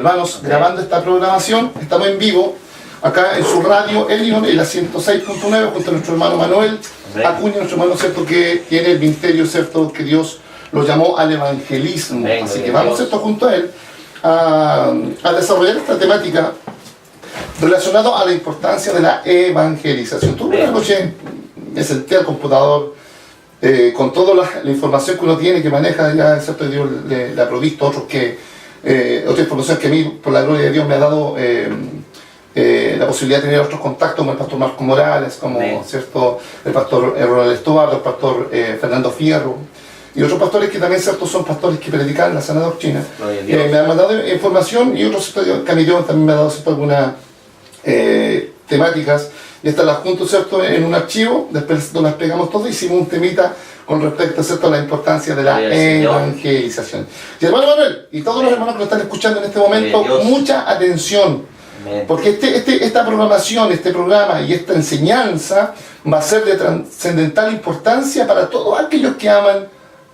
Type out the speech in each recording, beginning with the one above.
hermanos grabando esta programación. Estamos en vivo acá en su radio Elión, en la 106.9, junto a nuestro hermano Manuel Acuña, nuestro hermano, ¿cierto?, que tiene el ministerio, ¿cierto?, que Dios lo llamó al evangelismo. Así que vamos, ¿cierto?, junto a él a desarrollar esta temática relacionada a la importancia de la evangelización. Tuve una noche, me senté al computador con toda la información que uno tiene, que maneja, ya, ¿cierto?, Dios le ha provisto otra información que a mí, por la gloria de Dios, me ha dado la posibilidad de tener otros contactos, como el pastor Marco Morales, como, ¿cierto?, el pastor Ronald Estuardo, el pastor Fernando Fierro, y otros pastores que también, ¿cierto?, son pastores que predican la sana doctrina. Me han mandado información, y otros, Camillón también me ha dado, ¿cierto?, algunas temáticas, y estas las junto, ¿cierto?, en un archivo. Después las pegamos todas, hicimos un temita con respecto, ¿cierto?, a la importancia de la evangelización. Y hermano Manuel, y todos los hermanos que lo están escuchando en este momento, mucha atención, porque esta programación, este programa y esta enseñanza va a ser de trascendental importancia para todos aquellos que aman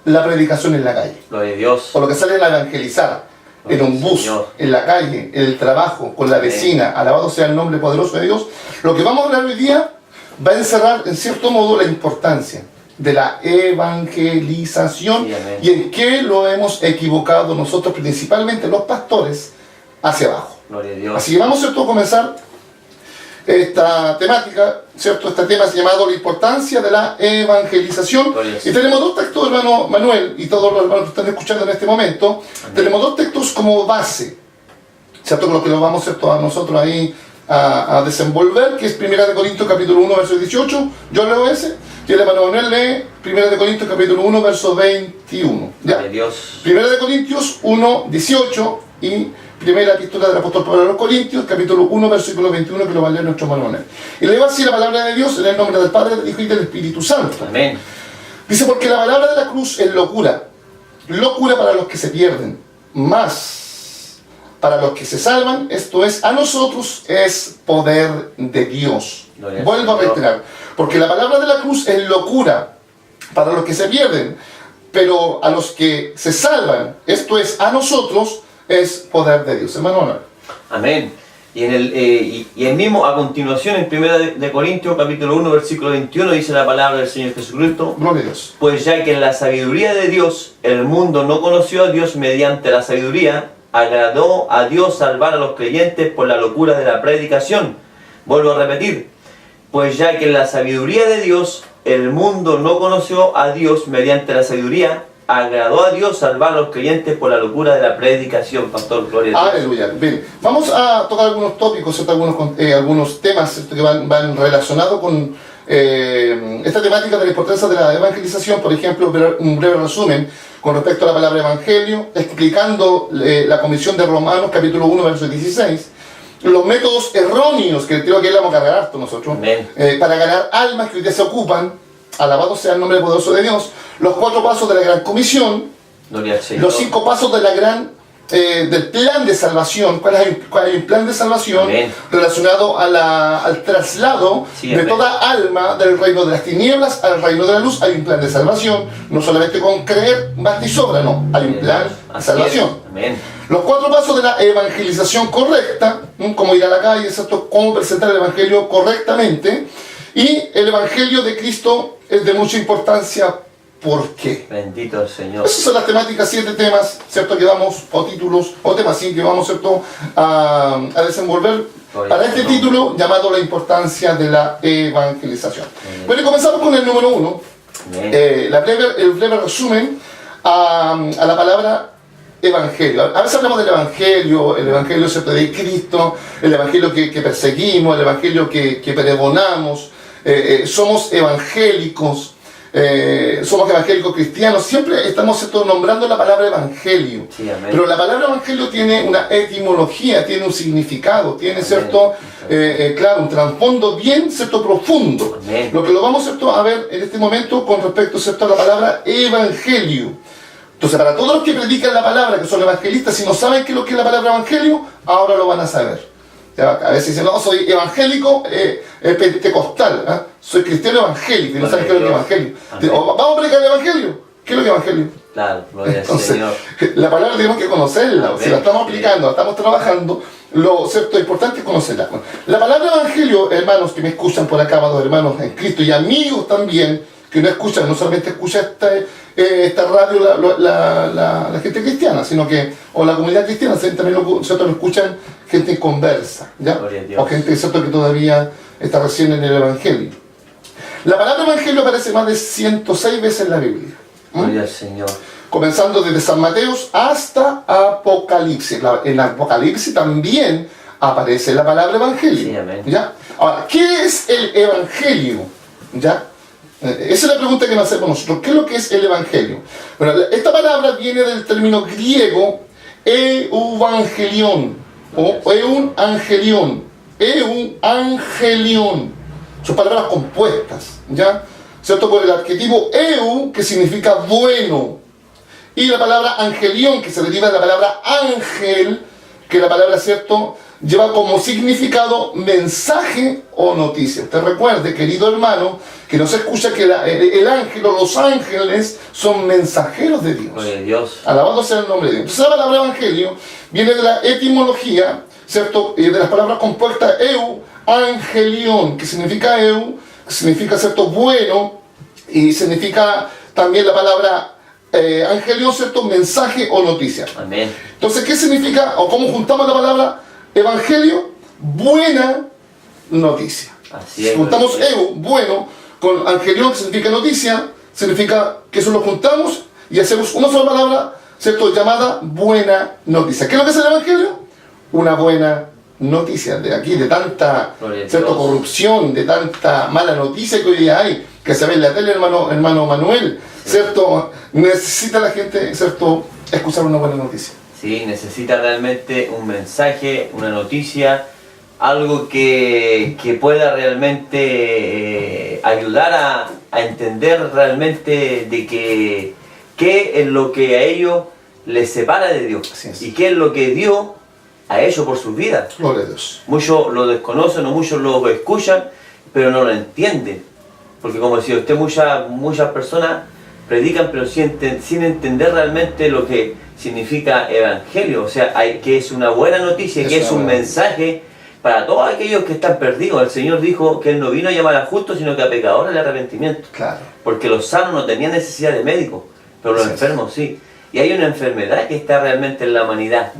la predicación en la calle. Gloria a Dios. Por lo que salen a evangelizar en un bus, en la calle, en el trabajo, con la vecina, alabado sea el nombre poderoso de Dios. Lo que vamos a hablar hoy día va a encerrar en cierto modo la importancia de la evangelización, y en qué lo hemos equivocado nosotros, principalmente los pastores, hacia abajo. Gloria a Dios. Así que vamos, ¿cierto?, a comenzar esta temática, ¿cierto? Este tema es llamado la importancia de la evangelización. Y tenemos dos textos, hermano Manuel, y todos los hermanos que están escuchando en este momento. Tenemos dos textos como base, ¿cierto?, con lo que lo vamos, ¿cierto?, a nosotros ahí a desenvolver, que es 1 Corintios capítulo 1, verso 18. Yo leo ese, y el hermano Manuel lee 1 Corintios capítulo 1, verso 21. ¿Ya? 1 Corintios 1, 18 y primera epístola del apóstol Pablo a los Corintios, capítulo 1, versículo 21, que lo va a leer nuestro hermano Manuel. Y leo así la palabra de Dios en el nombre del Padre, del Hijo y del Espíritu Santo. Amén. Dice: porque la palabra de la cruz es locura para los que se pierden, mas para los que se salvan, esto es, a nosotros es poder de Dios. Vuelvo a reiterar, porque la palabra de la cruz es locura para los que se pierden, pero a los que se salvan, esto es, a nosotros, es poder de Dios. Hermano. Amén. Y el mismo, a continuación, en 1 Corintios capítulo 1, versículo 21, dice la palabra del Señor Jesucristo: gloria a Dios. Pues ya que en la sabiduría de Dios el mundo no conoció a Dios mediante la sabiduría, agradó a Dios salvar a los creyentes por la locura de la predicación. Vuelvo a repetir: pues ya que en la sabiduría de Dios el mundo no conoció a Dios mediante la sabiduría, agradó a Dios salvar a los creyentes por la locura de la predicación. Pastor, gloria a Dios. Aleluya. Bien, vamos a tocar algunos tópicos, ¿cierto?, algunos temas, ¿cierto?, que van relacionados con esta temática de la importancia de la evangelización. Por ejemplo, un breve resumen con respecto a la palabra evangelio, explicando la Comisión de Romanos, capítulo 1, verso 16, los métodos erróneos, que creo que le vamos a cargar harto nosotros, para ganar almas que hoy día se ocupan. Alabado sea el nombre poderoso de Dios. Los 4 pasos de la gran comisión, los 5 pasos de la del plan de salvación. ¿Cuál hay un plan de salvación relacionado al traslado de toda alma del reino de las tinieblas al reino de la luz? Hay un plan de salvación, no solamente con creer basta y sobra, no, hay un plan de salvación. Los 4 pasos de la evangelización correcta, cómo ir a la calle, ¿cierto?, cómo presentar el evangelio correctamente. Y el evangelio de Cristo es de mucha importancia. ¿Por qué? Bendito el Señor. Esas son las temáticas, 7 temas, ¿cierto?, que vamos, o títulos, o temas sí, que vamos, ¿cierto?, a desenvolver para este título llamado la importancia de la evangelización. Bueno, y comenzamos con el número 1. El breve resumen a la palabra evangelio. A veces hablamos del evangelio, ¿cierto?, de Cristo, el evangelio que perseguimos, el evangelio que pregonamos. Somos evangélicos, somos evangélicos cristianos. Siempre estamos, ¿cierto?, nombrando la palabra evangelio. Pero la palabra evangelio tiene una etimología, tiene un significado, tiene, ¿cierto?, claro, un trasfondo bien, ¿cierto?, profundo. Lo que lo vamos, ¿cierto?, a ver en este momento con respecto, ¿cierto?, a la palabra evangelio. Entonces, para todos los que predican la palabra, que son evangelistas, si no saben qué es lo que es la palabra evangelio, ahora lo van a saber. A veces dicen: no, soy evangélico pentecostal, soy cristiano evangélico, y no saben qué es lo que es evangelio. Vamos a predicar el evangelio. ¿Qué es lo que es evangelio? Claro, gloria al Entonces, Señor. la palabra tenemos que conocerla. Amén. Si la estamos aplicando, la estamos trabajando, lo cierto importante es conocerla. Bueno, la palabra evangelio, hermanos que me escuchan por acá, amados hermanos en Cristo, y amigos también, que no escuchan, no solamente escucha esta radio la gente cristiana, sino que, o la comunidad cristiana, también lo escuchan gente conversa, ¿ya? Gloria a Dios. O gente, ¿cierto?, que todavía está recién en el evangelio. La palabra evangelio aparece más de 106 veces en la Biblia. Gloria al Señor. Comenzando desde San Mateos hasta Apocalipsis. En Apocalipsis también aparece la palabra evangelio. Sí, amén. ¿Ya? Ahora, ¿qué es el evangelio? ¿Ya? Esa es la pregunta que nos hacemos nosotros. ¿Qué es lo que es el evangelio? Bueno, esta palabra viene del término griego evangelion o eungelion. Eungelion. Son palabras compuestas, ¿ya? ¿Cierto? Por el adjetivo eu, que significa bueno, y la palabra angelión, que se deriva de la palabra ángel, que la palabra, ¿cierto?, lleva como significado mensaje o noticia. Usted recuerde, querido hermano, que no se escucha que el ángel o los ángeles son mensajeros de Dios. Gloria a Dios. Alabado sea el nombre de Dios. Entonces la palabra evangelio viene de la etimología, ¿cierto?, de las palabras compuestas eu, angelión, que significa eu, que significa, ¿cierto?, bueno, y significa también la palabra angelión, ¿cierto?, mensaje o noticia. Amén. Entonces, ¿qué significa, o cómo juntamos la palabra evangelio? Buena noticia. Así es. Si juntamos gloria a Dios. eu, bueno, con angelión, que significa noticia, significa que eso lo juntamos y hacemos una sola palabra, ¿cierto?, llamada buena noticia. ¿Qué es lo que es el evangelio? Una buena noticia. De aquí, de tanta, Gloria a ¿cierto?, Dios. corrupción, de tanta mala noticia que hoy día hay, que se ve en la tele, hermano Manuel, ¿cierto? Necesita la gente, ¿cierto?, escuchar una buena noticia. Sí, necesita realmente un mensaje, una noticia, algo que pueda realmente ayudar a entender realmente de que qué es lo que a ellos les separa de Dios Así es. y qué es lo que Dios ha hecho por sus vidas. Gloria a Dios. Muchos lo desconocen o muchos lo escuchan, pero no lo entienden. Porque como decía usted, muchas personas predican pero sin entender realmente lo que significa evangelio. O sea, que es una buena noticia, que es un mensaje para todos aquellos que están perdidos. El Señor dijo que Él no vino a llamar a justos, sino que a pecadores al arrepentimiento. Claro. Porque los sanos no tenían necesidad de médicos, pero los Así es. enfermos sí. Y hay una enfermedad que está realmente en la humanidad.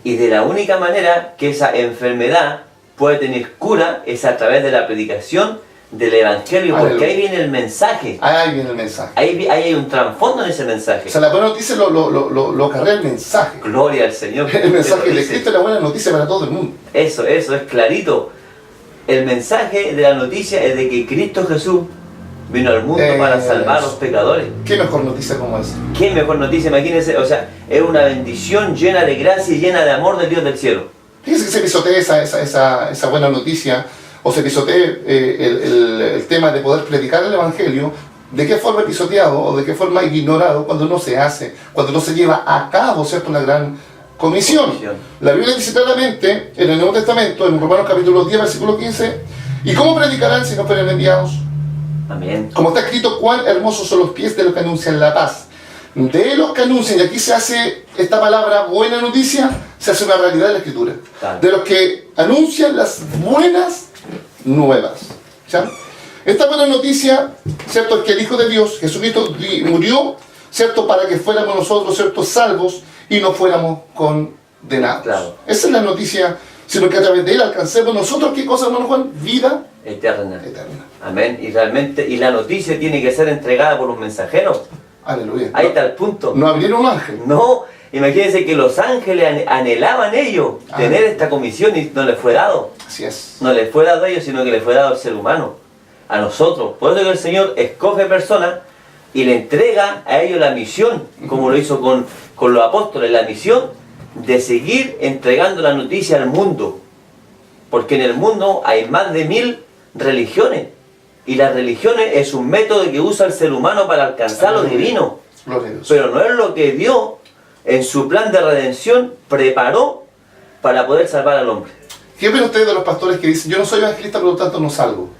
Y de la única manera que esa enfermedad puede tener cura es a través de la predicación del Evangelio, porque Aleluya. ahí viene el mensaje. Ahí viene el mensaje. Ahí hay un trasfondo en ese mensaje. O sea, la buena noticia lo acarrea el mensaje. Gloria al Señor. El mensaje Usted lo de dice. Cristo es la buena noticia para todo el mundo. Eso es clarito. El mensaje de la noticia es de que Cristo Jesús vino al mundo para salvar a los pecadores. ¿Qué mejor noticia como esa? Qué mejor noticia, imagínense, o sea, es una bendición llena de gracia y llena de amor del Dios del cielo. Fíjese que se pisotee esa buena noticia, o se pisotee el tema de poder predicar el Evangelio. ¿De qué forma es pisoteado o de qué forma es ignorado cuando no se hace, cuando no se lleva a cabo, ¿cierto?, una gran comisión? La Biblia dice claramente en el Nuevo Testamento, en Romanos capítulo 10, versículo 15, ¿y cómo predicarán si no fueren enviados? Amén. Como está escrito, cuán hermosos son los pies de los que anuncian la paz. De los que anuncian, y aquí se hace esta palabra buena noticia, se hace una realidad en la Escritura. Claro. De los que anuncian las buenas nuevas. ¿Ya? Esta buena noticia, ¿cierto?, es que el Hijo de Dios, Jesucristo, murió, ¿cierto?, para que fuéramos nosotros, ¿cierto?, salvos y no fuéramos condenados. Claro. Esa es la noticia, sino que a través de Él alcancemos nosotros, ¿qué cosa, hermano Juan? Vida Eterna. eterna. Amén. Y realmente, y la noticia tiene que ser entregada por un mensajero. Aleluya. Ahí está el punto. No abrieron un ángel. No, imagínense que los ángeles anhelaban ellos tener esta comisión y no les fue dado. Así es. No les fue dado a ellos, sino que les fue dado al ser humano, a nosotros. Por eso que el Señor escoge personas y le entrega a ellos la misión, como lo hizo con los apóstoles, la misión de seguir entregando la noticia al mundo. Porque en el mundo hay más de 1000 religiones. Y las religiones es un método que usa el ser humano para alcanzar lo divino. Gloria a Dios. Pero no es lo que Dios, en su plan de redención, preparó para poder salvar al hombre. ¿Qué opinan ustedes de los pastores que dicen, yo no soy evangelista, por lo tanto no salgo?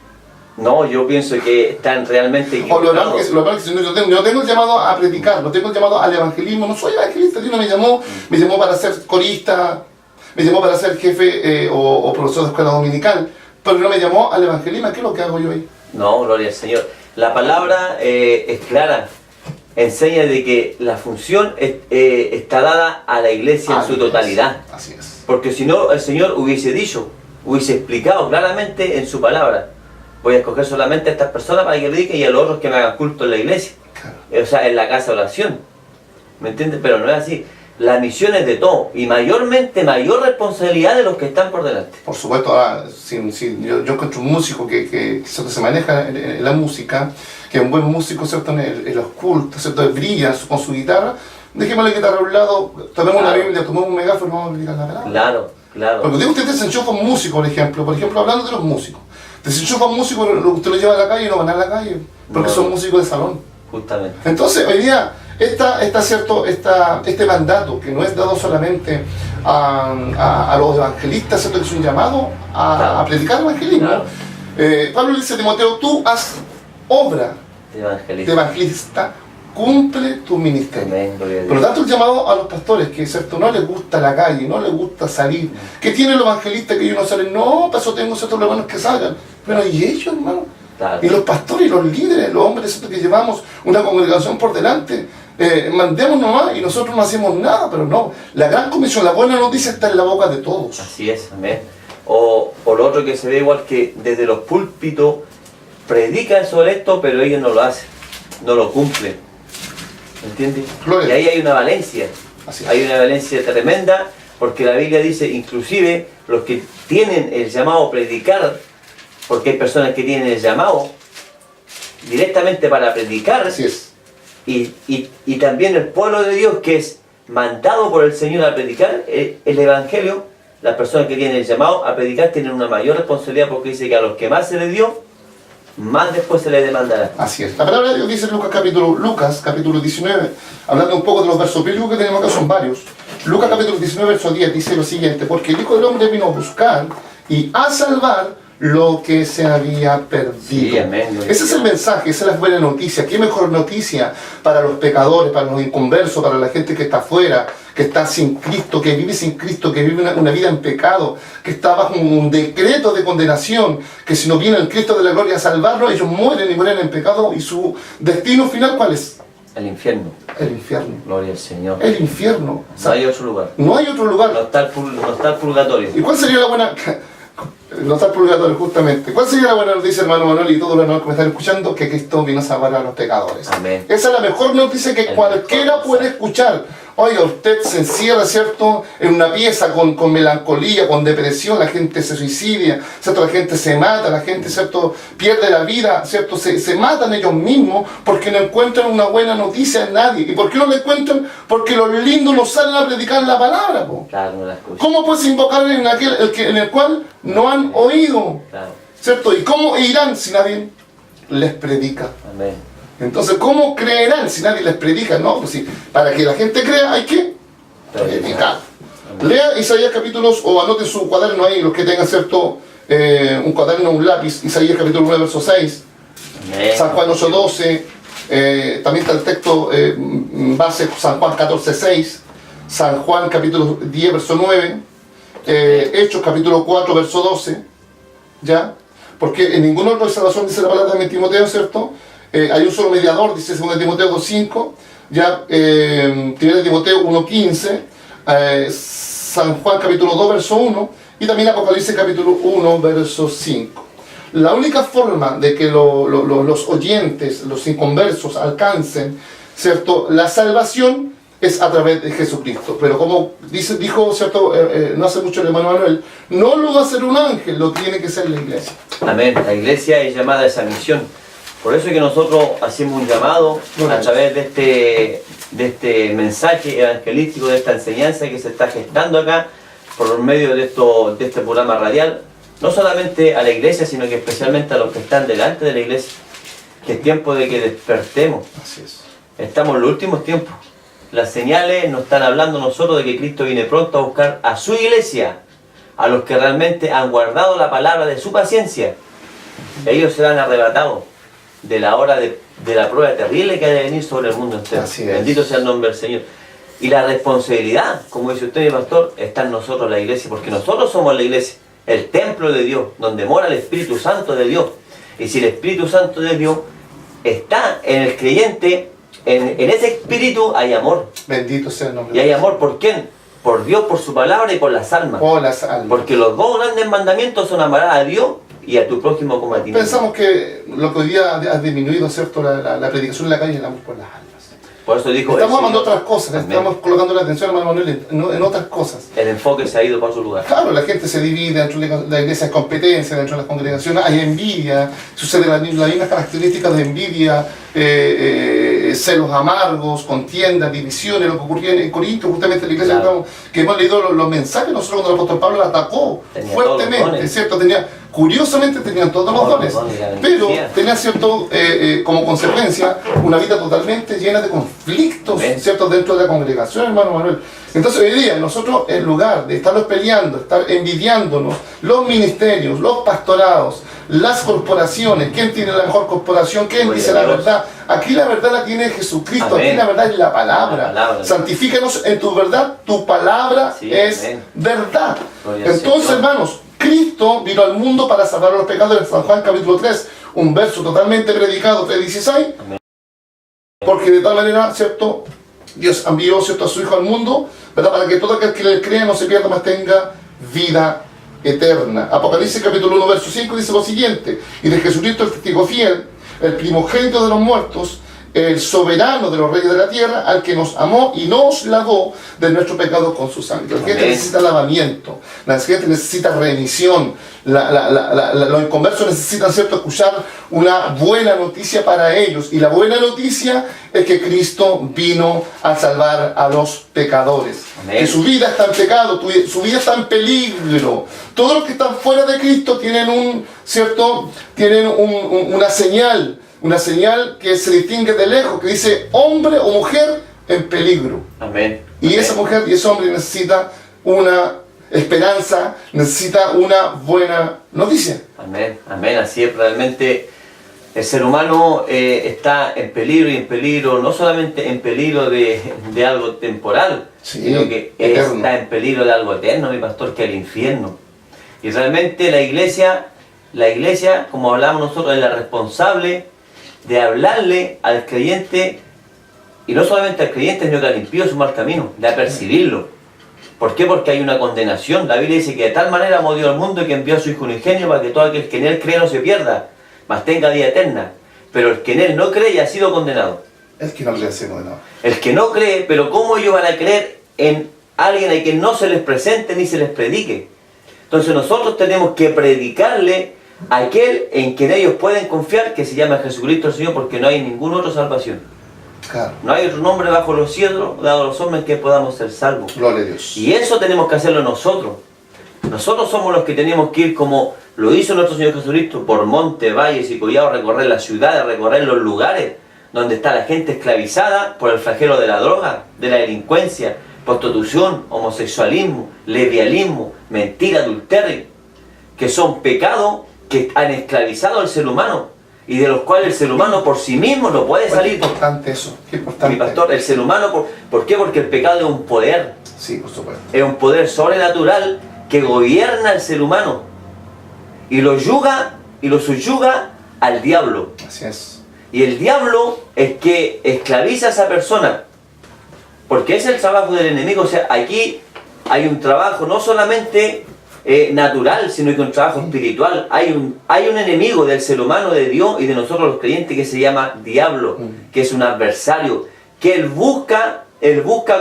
No, yo pienso que están realmente O lo hermano equivocados. que yo no tengo el llamado a predicar, no tengo el llamado al evangelismo, no soy evangelista, Dios no me llamó para ser corista, me llamó para ser jefe o profesor de escuela dominical, pero no me llamó al evangelismo. ¿Qué es lo que hago yo ahí? No, gloria al Señor. La palabra es clara. Enseña de que la función está dada a la iglesia en su totalidad. Así es. Porque si no, el Señor hubiese dicho, hubiese explicado claramente en su palabra: voy a escoger solamente a estas personas para que prediquen y a los otros que me hagan culto en la iglesia. Claro. O sea, en la casa de oración. ¿Me entiendes? Pero no es así. La misión es de todo y mayormente mayor responsabilidad de los que están por delante. Por supuesto, ahora, yo encuentro un músico que se maneja en la música, que es un buen músico, ¿cierto? En los cultos, ¿cierto? Brilla con su guitarra. Dejemos la guitarra a un lado, tomemos una Biblia, tomemos un megáfono y vamos a predicar la palabra. Claro, claro. Porque usted desenchufa un músico, por ejemplo, hablando de los músicos. Desenchufa un músico, usted lo lleva a la calle y no van a la calle, porque No. son músicos de salón. Justamente. Entonces, hoy día, este mandato que no es dado solamente a los evangelistas, ¿cierto? Que es un llamado a predicar el evangelismo. Claro. Pablo le dice a Timoteo: tú haz obra De de evangelista. evangelista, cumple tu ministerio. Amén, gloria a Por lo Dios. tanto, el llamado a los pastores, que ¿cierto? No les gusta la calle, no les gusta salir. ¿Qué tiene el evangelista que ellos no salen? No, para eso tengo ciertos hermanos que salgan. Pero ¿y ellos, hermano? Claro. Y los pastores y los líderes, los hombres ¿cierto? Que llevamos una congregación por delante, mandemos nomás y nosotros no hacemos nada, pero no. La gran comisión, la buena noticia está en la boca de todos. Así es, amén. O lo otro que se ve igual, que desde los púlpitos predican sobre esto, pero ellos no lo hacen, no lo cumplen. ¿Entiendes? Gloria. Y ahí hay una valencia. Así es. Hay una valencia tremenda, porque la Biblia dice, inclusive, los que tienen el llamado a predicar, porque hay personas que tienen el llamado directamente para predicar, Así es. y también el pueblo de Dios que es mandado por el Señor a predicar el Evangelio. Las personas que tienen el llamado a predicar tienen una mayor responsabilidad, porque dice que a los que más se les dio, más después se les demandará. Así es. La palabra de Dios dice en Lucas capítulo 19, hablando un poco de los versos bíblicos que tenemos acá, son varios. Lucas capítulo 19, verso 10 dice lo siguiente: porque el Hijo del Hombre vino a buscar y a salvar lo que se había perdido. Sí, amén. Ese es el mensaje, esa es la buena noticia. ¿Qué mejor noticia para los pecadores, para los inconversos, para la gente que está afuera, que está sin Cristo, que vive sin Cristo, que vive una vida en pecado, que está bajo un decreto de condenación, que si no viene el Cristo de la gloria a salvarlos, ellos mueren y mueren en pecado, y su destino final, ¿cuál es? El infierno. El infierno. Gloria al Señor. El infierno. No hay otro lugar. No hay otro lugar. No está el purgatorio. ¿Y cuál sería la buena? No está el purgatorio, justamente. ¿Cuál sería la buena noticia, hermano Manuel, y todos los hermanos que me están escuchando? Que Cristo vino a salvar a los pecadores. Amén. Esa es la mejor noticia que El cualquiera mejor puede escuchar. Oiga, usted se encierra, ¿cierto?, en una pieza con melancolía, con depresión, la gente se suicidia, ¿cierto?, la gente se mata, la gente, ¿cierto?, pierde la vida, ¿cierto?, se matan ellos mismos porque no encuentran una buena noticia en nadie. ¿Y por qué no la encuentran? Porque los lindos no salen a predicar la palabra, po. Claro, no la escucho. ¿Cómo puedes invocar en en el cual no han oído? Claro. ¿Cierto? ¿Y cómo irán si nadie les predica? Amén. Entonces, ¿cómo creerán si nadie les predica? No, pues sí, para que la gente crea hay que predicar. Lea Isaías capítulos, o anote su cuaderno ahí, los que tengan, ¿cierto?, un cuaderno, un lápiz, Isaías capítulo 9, verso 6, Amén. San Juan 8, 12, también está el texto base, San Juan 14, 6, San Juan capítulo 10, verso 9, Hechos capítulo 4, verso 12, ¿ya? Porque en ninguna otra salvación dice la palabra de Timoteo, ¿cierto? Hay un solo mediador, dice 2 Timoteo 2.5, ya 1 Timoteo 1.15, San Juan capítulo 2, verso 1, y también Apocalipsis capítulo 1, verso 5. La única forma de que los oyentes, los inconversos, alcancen, ¿cierto?, la salvación es a través de Jesucristo. Pero como dijo, ¿cierto?, no hace mucho el hermano Manuel, no lo va a hacer un ángel, lo tiene que ser la iglesia. Amén. La iglesia es llamada a esa misión. Por eso es que nosotros hacemos un llamado a través de este mensaje evangelístico, de esta enseñanza que se está gestando acá, por medio de este programa radial, no solamente a la iglesia, sino que especialmente a los que están delante de la iglesia, que es tiempo de que despertemos. Así es. Estamos en los últimos tiempos. Las señales nos están hablando nosotros de que Cristo viene pronto a buscar a su iglesia, a los que realmente han guardado la palabra de su paciencia. ellos serán arrebatados de la hora de la prueba terrible que ha de venir sobre el mundo entero. Así es. Bendito sea el nombre del Señor. Y la responsabilidad, como dice usted, pastor, está en nosotros, la iglesia, porque nosotros somos la iglesia, el templo de Dios, donde mora el Espíritu Santo de Dios. Y si el Espíritu Santo de Dios está en el creyente, en ese espíritu hay amor. Bendito sea el nombre. ¿Y hay amor por quién? Por Dios, por su palabra y por las almas. Por las almas. Porque los dos grandes mandamientos son amar a Dios y a tu prójimo como a ti mismo. Pensamos que lo que hoy día ha disminuido, ¿cierto? La predicación en la calle, el amor por las almas. Por eso dijo Estamos amando otras cosas, Amén. estamos colocando la atención, hermano Manuel, en otras cosas. El enfoque se ha ido para su lugar. Claro, la gente se divide, dentro de la iglesia hay competencia, dentro de las congregaciones hay envidia, suceden las mismas características de envidia, celos amargos, contiendas, divisiones, lo que ocurría en Corinto, justamente en la iglesia Claro. que hemos leído los mensajes, nosotros cuando el apóstol Pablo la atacó Tenía todos los fuertemente, dones. ¿cierto? Curiosamente tenían todos los Todos los dones, dones, la pero bendición. tenía cierto, como consecuencia, una vida totalmente llena de conflictos, Amén. ¿cierto? Dentro de la congregación, hermano Manuel. Entonces hoy día nosotros, en lugar de estarnos peleando, estar envidiándonos, los ministerios, los pastorados, las corporaciones, quién tiene la mejor corporación, quién Gloria dice a la Dios. verdad, aquí la verdad la tiene Jesucristo, Amén. aquí la verdad es la palabra. La palabra. Santifícanos en tu verdad, tu palabra Sí, es amén. verdad. Gloria al Entonces, Señor. hermanos, Cristo vino al mundo para salvar a los pecadores. En San Juan capítulo 3, un verso totalmente predicado, 3:16. Amén. Porque de tal manera, ¿cierto? Dios envió, ¿cierto?, a su Hijo al mundo, ¿verdad? Para que todo aquel que le crea no se pierda, más tenga vida eterna. Apocalipsis capítulo 1, verso 5 dice lo siguiente: y de Jesucristo el testigo fiel, el primogénito de los muertos, el soberano de los reyes de la tierra, al que nos amó y nos lavó de nuestro pecado con su sangre. La gente Amén. necesita lavamiento, la gente necesita remisión, los inconversos necesitan, ¿cierto?, escuchar una buena noticia para ellos, y la buena noticia es que Cristo vino a salvar a los pecadores. Amén. Que su vida está en pecado, su vida está en peligro. Todos los que están fuera de Cristo tienen una señal que se distingue de lejos, que dice hombre o mujer en peligro. Amén. Y Amén. esa mujer y ese hombre necesita una esperanza, necesita una buena noticia. Amén, amén, así es. Realmente el ser humano está en peligro, y en peligro, no solamente en peligro de algo temporal, Sí, sino que eterno. está en peligro de algo eterno, mi pastor, que es el infierno. Y realmente la iglesia, como hablamos nosotros, es la responsable de hablarle al creyente, y no solamente al creyente, sino que al impío su mal camino, de apercibirlo. ¿Por qué? Porque hay una condenación. La Biblia dice que de tal manera amó Dios al mundo que envió a su Hijo unigénito para que todo aquel que en Él cree no se pierda, mas tenga vida eterna. Pero el que en Él no cree ya ha sido condenado. Es que no le hacemos de nada. El que no cree, pero ¿cómo ellos van a creer en alguien a quien no se les presente ni se les predique? Entonces nosotros tenemos que predicarle a aquel en quien ellos pueden confiar, que se llama Jesucristo el Señor, porque no hay ninguna otra salvación. Claro. No hay otro nombre bajo los cielos dado a los hombres que podamos ser salvos. Gloria a Dios. Y eso tenemos que hacerlo nosotros. Nosotros somos los que tenemos que ir, como lo hizo nuestro Señor Jesucristo, por monte, valles y collados, recorrer las ciudades, recorrer los lugares donde está la gente esclavizada por el flagelo de la droga, de la delincuencia, prostitución, homosexualismo, lesbianismo, mentira, adulterio, que son pecados que han esclavizado al ser humano, y de los cuales el ser humano por sí mismo no puede Qué salir. importante eso, qué importante. Mi pastor, el ser humano, ¿por qué? Porque el pecado es un poder. Sí, por supuesto. Es un poder sobrenatural que gobierna al ser humano y lo yuga y lo subyuga al diablo. Así es. Y el diablo es que esclaviza a esa persona, porque es el trabajo del enemigo. O sea, aquí hay un trabajo no solamente natural, sino que un trabajo espiritual. Hay un enemigo del ser humano, de Dios y de nosotros los creyentes, que se llama diablo, que es un adversario, que él busca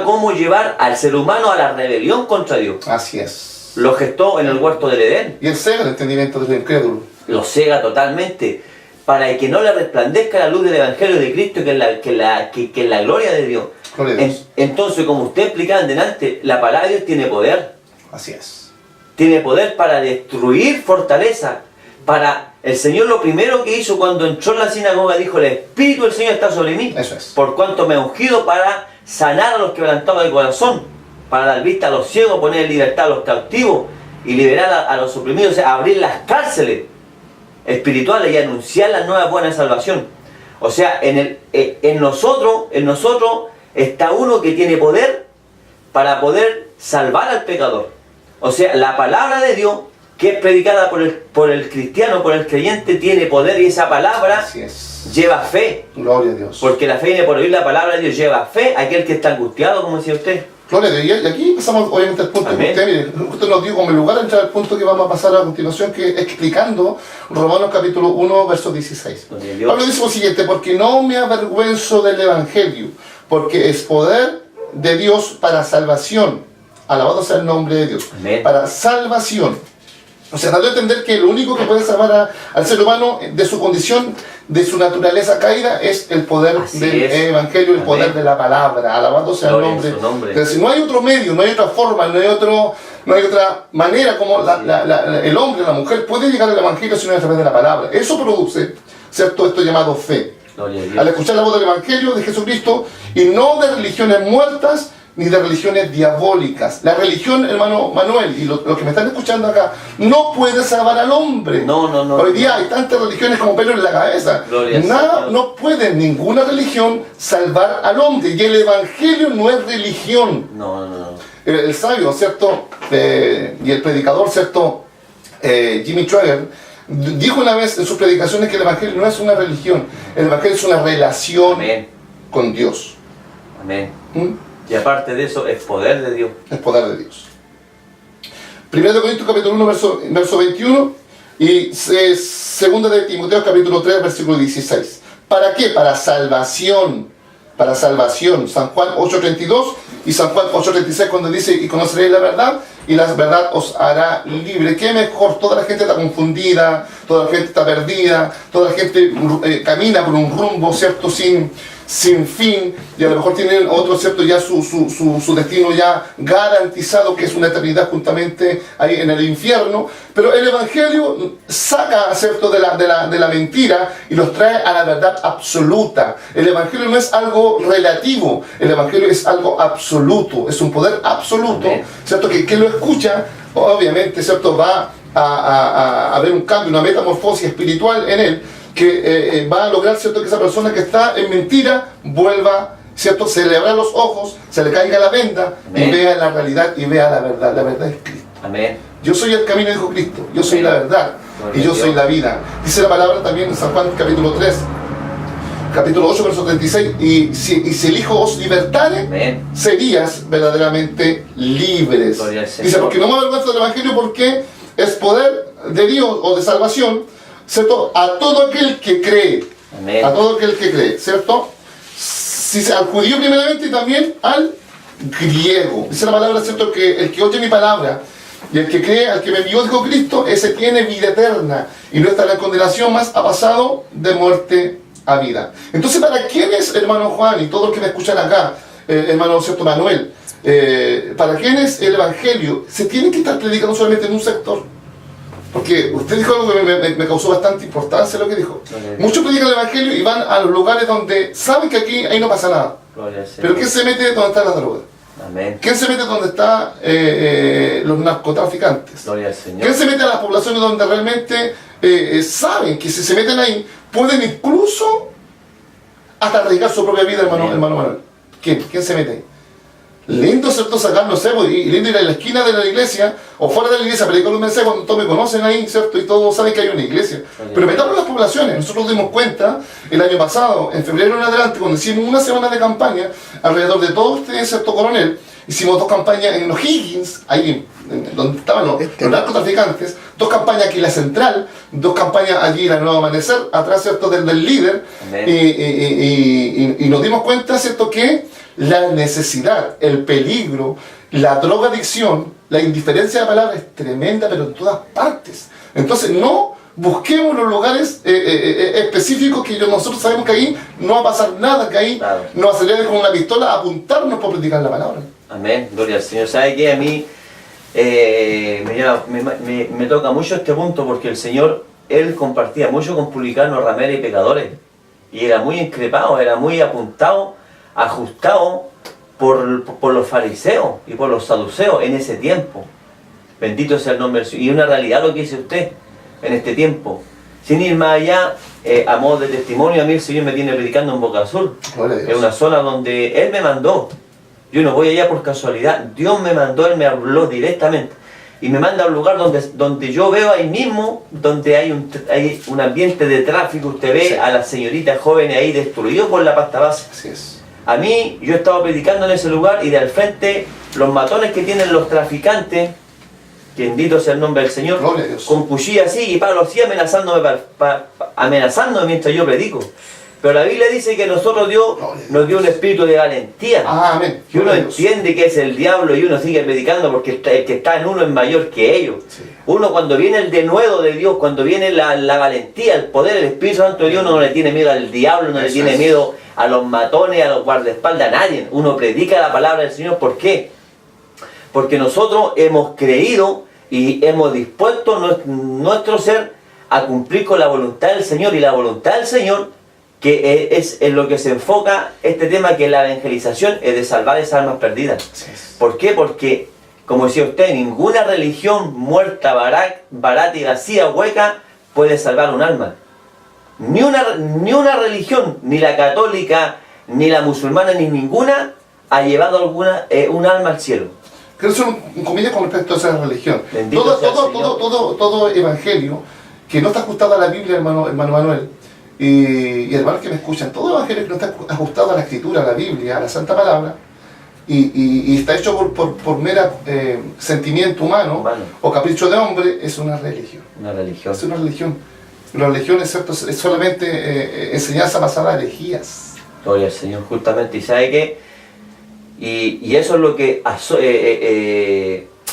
cómo llevar al ser humano a la rebelión contra Dios. Así es. Lo gestó en el huerto del Edén, Y él cega el entendimiento del incrédulo. lo cega totalmente, para que no le resplandezca la luz del Evangelio de Cristo, que es la gloria de Dios. Gloria a Dios. Entonces, como usted explicaba delante, la palabra de Dios tiene poder. Así es. Tiene poder para destruir fortaleza. El Señor lo primero que hizo cuando entró en la sinagoga, dijo: el Espíritu del Señor está sobre mí, Eso es. por cuanto me ha ungido para sanar a los quebrantados de corazón, para dar vista a los ciegos, poner en libertad a los cautivos y liberar a los oprimidos, o sea, abrir las cárceles. espirituales y anunciar la nueva buena salvación. O sea, en nosotros está uno que tiene poder para poder salvar al pecador. O sea, la palabra de Dios, que es predicada por el cristiano, por el creyente, tiene poder, y esa palabra Así es. lleva fe. Gloria a Dios. Porque la fe viene por oír la palabra de Dios, lleva fe a aquel que está angustiado, como decía usted. Gloria a Dios. Y aquí pasamos obviamente al punto Amén. que usted nos dio como lugar a entrar al punto que vamos a pasar a continuación, que es explicando Romanos capítulo 1, verso 16. Gloria a Dios. Pablo dice lo siguiente: porque no me avergüenzo del Evangelio, porque es poder de Dios para salvación. Alabado sea el nombre de Dios. Amén. Para salvación. O sea, dando a entender que lo único que puede salvar al ser humano de su condición, de su naturaleza caída, es el poder Así del es. Evangelio, el Amén. poder de la palabra. Alabado sea el Gloria a nombre. su nombre. Es decir, no hay otro medio, no hay otra forma, no hay otra manera como el hombre, la mujer puede llegar al Evangelio si no es a través de la palabra. Eso produce, ¿cierto?, esto llamado fe. Gloria a Dios. Al escuchar la voz del Evangelio de Jesucristo, y no de religiones muertas ni de religiones diabólicas. La religión, hermano Manuel, y los que me están escuchando acá, no puede salvar al hombre. No. Hoy día hay tantas religiones como pelo en la cabeza. Gloria al Nada, Señor. no puede ninguna religión salvar al hombre. Y el Evangelio no es religión. No. El sabio, ¿cierto? Y el predicador, ¿cierto? Jimmy Trager dijo una vez en sus predicaciones que el Evangelio no es una religión. El Evangelio es una relación Amén. con Dios. Amén. ¿Mm? Y aparte de eso, es poder de Dios. El poder de Dios. 1 Corintios capítulo 1, verso 21, y 2 de Timoteo capítulo 3, versículo 16. ¿Para qué? Para salvación. Para salvación. San Juan 8:32 y San Juan 8:36, cuando dice: y conoceréis la verdad, y la verdad os hará libre. ¿Qué mejor? Toda la gente está confundida, toda la gente está perdida, toda la gente camina por un rumbo, ¿cierto?, sin fin, y a lo mejor tienen otro, ¿cierto?, ya su destino ya garantizado, que es una eternidad juntamente ahí en el infierno. Pero el Evangelio saca, ¿cierto?, de la mentira y los trae a la verdad absoluta. El Evangelio no es algo relativo, el Evangelio es algo absoluto, es un poder absoluto. Amén. ¿Cierto?, que lo escucha, obviamente, ¿cierto?, va a haber un cambio, una metamorfosis espiritual en él, que va a lograr, ¿cierto?, que esa persona que está en mentira vuelva, ¿cierto?, se le abran los ojos, se le caiga la venda. Amén. Y vea la realidad y vea la verdad. La verdad es Cristo. Amén. Yo soy el camino, dijo Cristo. Yo soy Amén. la verdad Gloria y yo a soy Dios. la vida. Dice la palabra también en San Juan capítulo 3, capítulo 8, verso 36, y si el Hijo os libertare, Amén. serías verdaderamente libres. Gloria al Señor. Dice: porque no me avergüenzo del Evangelio, porque es poder de Dios o de salvación, ¿cierto?, a todo aquel que cree. Amén. A todo aquel que cree, ¿cierto? Al judío primeramente y también al griego. Dice la palabra, ¿cierto?, que el que oye mi palabra y el que cree al que me envió, dijo Cristo, ese tiene vida eterna y no estará en condenación, más ha pasado de muerte a vida. Entonces, ¿para quién es, hermano Juan, y todos los que me escuchan acá, hermano, ¿cierto?, Manuel, para quién es el Evangelio? Se tiene que estar predicando solamente en un sector. Porque usted dijo algo que me causó bastante importancia, lo que dijo. Muchos predican el Evangelio y van a los lugares donde saben que ahí no pasa nada. Gloria al Señor. Pero ¿quién se mete donde están las drogas? Amén. ¿Quién se mete donde están los narcotraficantes? Gloria al Señor. ¿Quién se mete a las poblaciones donde realmente saben que si se meten ahí pueden incluso hasta arriesgar su propia vida, hermano Manuel? ¿Quién se mete ahí? Lindo, ¿cierto?, sacar, no sé, y lindo ir a la esquina de la iglesia o fuera de la iglesia, predicar un mensaje cuando todos me conocen ahí, ¿cierto?, y todos saben que hay una iglesia. Pero metamos las poblaciones. Nosotros nos dimos cuenta el año pasado, en febrero en adelante, cuando hicimos una semana de campaña alrededor de todo este, ¿cierto?, Coronel. Hicimos 2 campañas en O'Higgins, ahí donde estaban los narcotraficantes, 2 campañas aquí en la Central, 2 campañas allí en la Nuevo Amanecer, atrás, ¿cierto?, del líder. Y nos dimos cuenta, ¿cierto?, que la necesidad, el peligro, la drogadicción, la indiferencia de la palabra es tremenda, pero en todas partes. Entonces no busquemos los lugares específicos que nosotros sabemos que ahí no va a pasar nada, que ahí Claro. no va a salir con una pistola a apuntarnos por predicar la palabra. Amén. Gloria al Señor. ¿Sabe qué? A mí me toca mucho este punto, porque el Señor, Él compartía mucho con publicanos, rameros y pecadores. Y era muy increpado, era muy apuntado, ajustado por los fariseos y por los saduceos en ese tiempo. Bendito sea el nombre del Señor. Y una realidad lo que dice usted en este tiempo. Sin ir más allá, a modo de testimonio, a mí el Señor me tiene predicando en Boca Sur. Gloria a Dios. Es una zona donde Él me mandó. Yo no voy allá por casualidad. Dios me mandó, Él me habló directamente. Y me manda a un lugar donde yo veo ahí mismo, donde hay un ambiente de tráfico. Usted ve Sí. a las señoritas jóvenes ahí destruidos por la pasta base. Así es. A mí, yo estaba predicando en ese lugar y de al frente, los matones que tienen los traficantes, que bendito sea el nombre del Señor, Gloria a Dios. con cuchilla así y palo así amenazándome, amenazándome mientras yo predico. Pero la Biblia dice que nosotros Dios Gloria a Dios. nos dio un espíritu de valentía. Amén. Que uno Gloria a Dios. entiende que es el diablo y uno sigue predicando porque el que está en uno es mayor que ellos. Sí. Uno cuando viene el denuedo de Dios, cuando viene la valentía, el poder, el Espíritu Santo de Dios, uno no le tiene miedo al diablo, no le Eso tiene es. miedo a los matones, a los guardaespaldas, a nadie. Uno predica la palabra del Señor. ¿Por qué? Porque nosotros hemos creído y hemos dispuesto nuestro ser a cumplir con la voluntad del Señor. Y la voluntad del Señor, que es en lo que se enfoca este tema, que es la evangelización, es de salvar esas almas perdidas. Así es. ¿Por qué? Porque, como decía usted, ninguna religión muerta, barata y vacía, hueca, puede salvar un alma. Ni una religión, ni la católica, ni la musulmana, ni ninguna, ha llevado un alma al cielo. Quiero hacer un comentario con respecto a esa religión. Bendito sea el Señor. Todo evangelio que no está ajustado a la Biblia, hermano Manuel, y hermanos que me escuchan, todo evangelio que no está ajustado a la Escritura, a la Biblia, a la Santa Palabra, y está hecho por mera sentimiento humano o capricho de hombre, es una religión. Una religión. Es una religión. La religión es solamente enseñanza basada en herejías. Gloria al Señor, justamente. ¿Y sabe qué? Y eso es lo que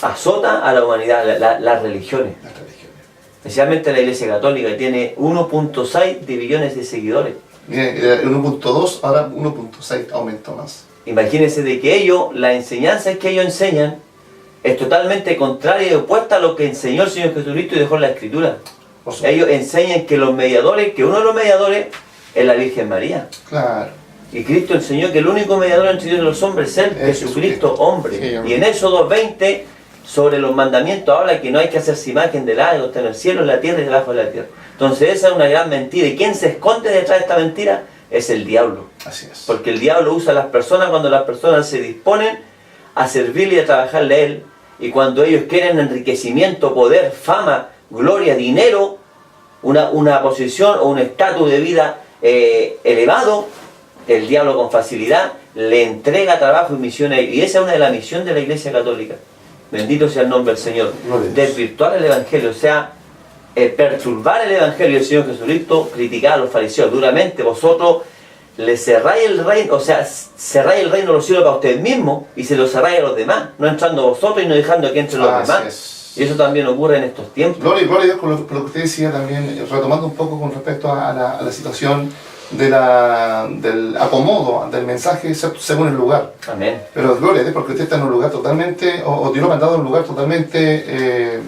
azota a la humanidad, las religiones. Las religiones. Especialmente la Iglesia Católica, que tiene 1.6 de billones de seguidores. Mire, 1.2, ahora 1.6 aumentó más. Imagínense de que ellos, la enseñanza que ellos enseñan, es totalmente contraria y opuesta a lo que enseñó el Señor Jesucristo y dejó en la Escritura. Por supuesto. Ellos enseñan que los mediadores, que uno de los mediadores es la Virgen María. Claro. Y Cristo enseñó que el único mediador entre Dios y los hombres es Él, Es Jesucristo, Jesucristo. hombre. Sí, hombre. Y en Éxodo 2:20, sobre los mandamientos, habla que no hay que hacerse imagen de nada, está en el cielo, en la tierra y debajo de la tierra. Entonces esa es una gran mentira. ¿Y quién se esconde detrás de esta mentira? Es el diablo. Así es. Porque el diablo usa a las personas cuando las personas se disponen a servirle y a trabajarle a Él. Y cuando ellos quieren enriquecimiento, poder, fama, gloria, dinero, una posición o un estatus de vida elevado, el diablo con facilidad le entrega trabajo y misiones. Y esa es una de las misiones de la Iglesia Católica. Bendito sea el nombre del Señor. Gloria a Dios. Desvirtuar el Evangelio, o sea, perturbar el Evangelio del Señor Jesucristo, criticar a los fariseos duramente. Vosotros le cerráis el reino, o sea, cerráis el reino de los cielos para ustedes mismos y se lo cerráis a los demás, no entrando vosotros y no dejando que entren los Así demás. es. Y eso también ocurre en estos tiempos. Gloria a Dios por lo que usted decía también, retomando un poco con respecto a la situación del acomodo del mensaje según el lugar. Amén. Pero gloria a Dios porque usted está en un lugar totalmente, o Dios lo ha mandado en un lugar totalmente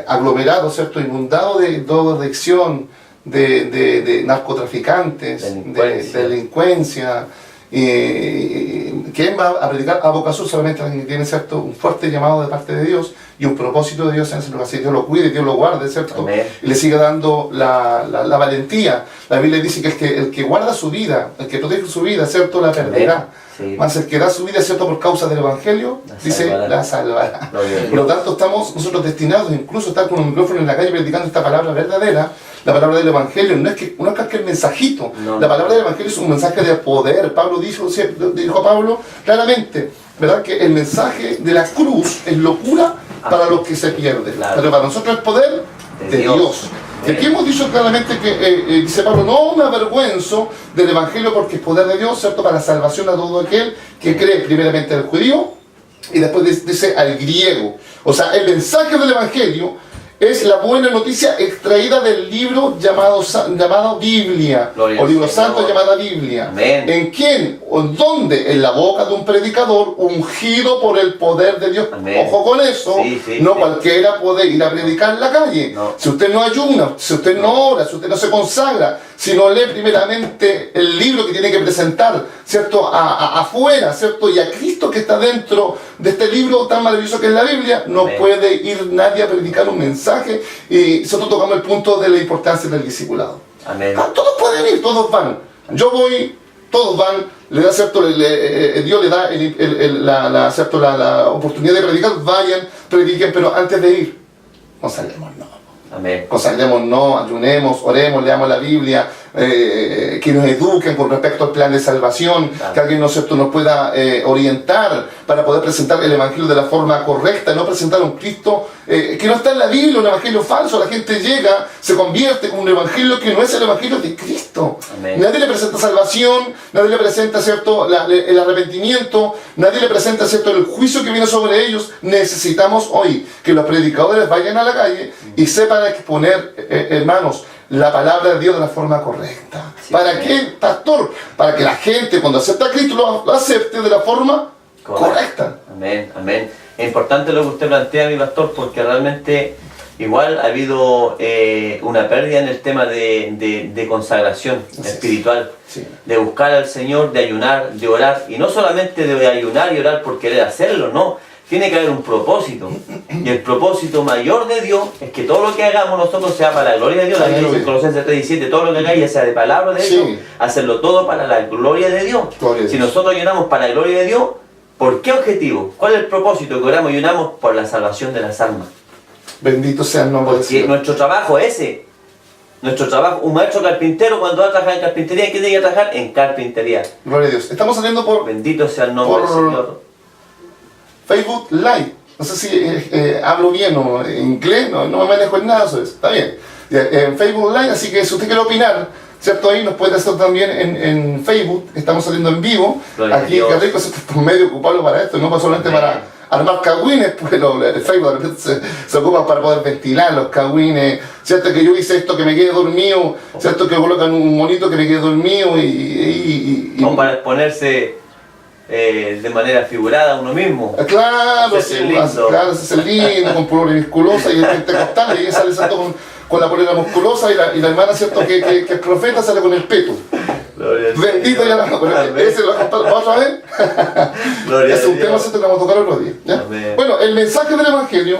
aglomerado, ¿cierto? Inundado de drogadicción, de narcotraficantes, Delincuencia. de delincuencia. ¿Quién va a predicar a Boca Sur? Solamente alguien que tiene, ¿cierto?, un fuerte llamado de parte de Dios y un propósito de Dios en ese lugar. Si Dios lo cuide, Dios lo guarde, ¿cierto? Amén. Y le sigue dando la valentía. La Biblia dice que el que guarda su vida, el que protege su vida, ¿cierto?, la perderá. Sí. Más el que da su vida, ¿cierto?, por causa del Evangelio, La dice, salvará. la salvará. Gloria a Dios. Por lo tanto, estamos nosotros destinados incluso a estar con un micrófono en la calle predicando esta palabra verdadera. La palabra del Evangelio no es cualquier mensajito. No. La palabra del Evangelio es un mensaje de poder. Pablo dijo a Pablo claramente, ¿verdad?, que el mensaje de la cruz es locura para los que se pierden. Claro. Pero para nosotros es poder de Dios. Y aquí hemos dicho claramente que, dice Pablo, no me avergüenzo del Evangelio porque es poder de Dios, ¿cierto?, para la salvación a todo aquel que cree primeramente al judío y después dice al griego. O sea, el mensaje del Evangelio es la buena noticia extraída del libro llamado Biblia, Gloria o libro al Señor. santo llamada Biblia. Amén. ¿En quién o dónde? En la boca de un predicador ungido por el poder de Dios. Amén. Ojo con eso, Sí, sí, no sí. cualquiera puede ir a predicar en la calle. No. Si usted no ayuna, si usted no ora, si usted no se consagra, si no lee primeramente el libro que tiene que presentar, ¿cierto?, afuera, ¿cierto?, y a Cristo que está dentro de este libro tan maravilloso que es la Biblia, no Amén. puede ir nadie a predicar un mensaje mensaje y nosotros tocamos el punto de la importancia del discipulado. Amén. Todos pueden ir, todos van. Yo voy, todos van, le da cierto, Dios le da la oportunidad de predicar, vayan, prediquen, pero antes de ir, consagrémonos. Amén. Consagrémonos, ayunemos, oremos, leamos la Biblia, que nos eduquen con respecto al plan de salvación, Claro. que alguien nos pueda orientar para poder presentar el Evangelio de la forma correcta, no presentar un Cristo que no está en la Biblia, un Evangelio falso. La gente llega, se convierte con un Evangelio que no es el Evangelio de Cristo. Amén. Nadie le presenta salvación, nadie le presenta ¿cierto? El arrepentimiento, nadie le presenta ¿cierto? El juicio que viene sobre ellos. Necesitamos hoy que los predicadores vayan a la calle y sepan exponer, hermanos, la palabra de Dios de la forma correcta. Sí, ¿Para amén. qué, pastor? Para que la gente cuando acepta a Cristo lo acepte de la forma correcta. Amén, amén. Es importante lo que usted plantea, mi pastor, porque realmente igual ha habido una pérdida en el tema de consagración Así es. espiritual, Sí. de buscar al Señor, de ayunar, de orar, y no solamente de ayunar y orar por querer hacerlo, no. Tiene que haber un propósito, y el propósito mayor de Dios es que todo lo que hagamos nosotros sea para la gloria de Dios. La Biblia dice en Colosenses 3:17, todo lo que hagáis, ya sea de palabra de Sí. Dios, hacerlo todo para la gloria de Dios. Gloria a Si Dios. nosotros ayunamos para la gloria de Dios, ¿por qué objetivo? ¿Cuál es el propósito que oramos y ayunamos? Por la salvación de las almas. Bendito sea el nombre del Porque Señor. nuestro trabajo es ese. Nuestro trabajo, un maestro carpintero cuando va a trabajar en carpintería, ¿qué tiene que trabajar? En carpintería. Gloria a Dios. Estamos saliendo por Bendito sea el nombre del Por- Señor. Facebook Live. No sé si hablo bien o en inglés, no me manejo en nada, eso es. Está bien. En Facebook Live, así que si usted quiere opinar, ¿cierto? Ahí nos puede hacer también en Facebook. Estamos saliendo en vivo. Gloria a Aquí, Dios. qué rico, ¿cierto? Por medio ocuparlo para esto, no para solamente Amén. para armar cagüines, pues el Facebook de repente se ocupa para poder ventilar los cagüines, ¿cierto? Que yo hice esto que me quede dormido, ¿cierto? Que colocan un monito que me quede dormido y O para exponerse de manera figurada a uno mismo. Claro, Hacerse sí, lindo. claro, hacerse lindo, con polera musculosa y el pentecostal, y ella sale ¿cierto? con la polera musculosa y la hermana, ¿cierto? Que es profeta, sale con el peto. Gloria al Bendito Señor. ya la pero Amén. ese lo voy a contar otra vez. Gloria Es a un tema Dios. ¿cierto? que vamos a tocar otro día. ¿ya? Amén. Bueno, el mensaje del Evangelio,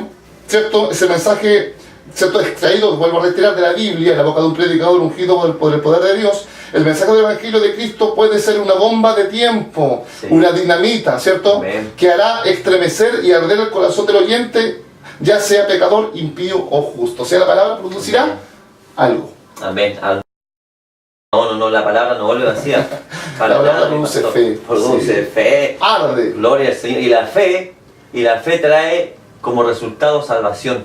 ¿cierto? Ese mensaje, ¿cierto? Extraído, vuelvo a retirar, de la Biblia, en la boca de un predicador ungido por el poder de Dios. El mensaje del Evangelio de Cristo puede ser una bomba de tiempo, Sí. una dinamita, ¿cierto? Amén. Que hará estremecer y arder el corazón del oyente, ya sea pecador, impío o justo. O sea, la palabra producirá algo. Amén. No, la palabra no vuelve vacía. La Para palabra nada, produce pastor. fe. Produce Sí. fe. Arde. Gloria al Señor. Y la fe trae como resultado salvación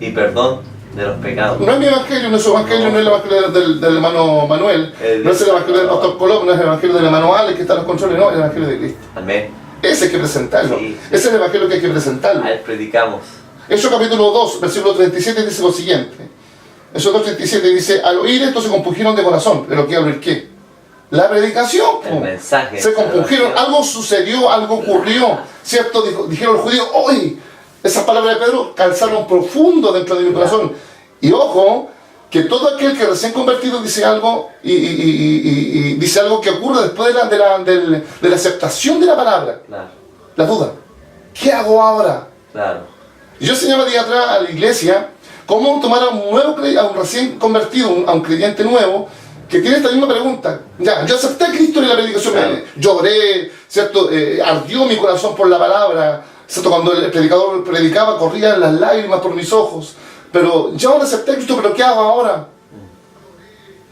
y perdón de los pecados. No es mi evangelio, no es su evangelio, no es el evangelio del hermano Manuel, El no es el evangelio del no. pastor Colón, no es el evangelio del hermano Alex que está en los controles, no, es el evangelio de Cristo. Amén. Ese hay que presentarlo, Sí. ese es el evangelio que hay que presentarlo. A él predicamos. Hechos capítulo 2, versículo 37 dice lo siguiente. Hechos 2:37 dice, al oír esto se compungieron de corazón, pero ¿qué al oír qué? La predicación, El mensaje. se de compungieron, salvación. algo sucedió, algo ocurrió, ¿cierto? Dijeron los judíos, hoy, esas palabras de Pedro calzaron profundo dentro de mi corazón. Y ojo, que todo aquel que recién convertido dice algo y dice algo que ocurre después de la aceptación de la palabra, Claro, la duda. ¿Qué hago ahora? claro. Yo enseñaba día atrás a la iglesia cómo tomar a un recién convertido, a un creyente nuevo, que tiene esta misma pregunta. Ya, yo acepté a Cristo en la predicación, Claro. lloré, ¿cierto? Ardió mi corazón por la palabra, ¿cierto? Cuando el predicador predicaba, corrían las lágrimas por mis ojos. Pero yo ahora acepté a Cristo, ¿pero qué hago ahora?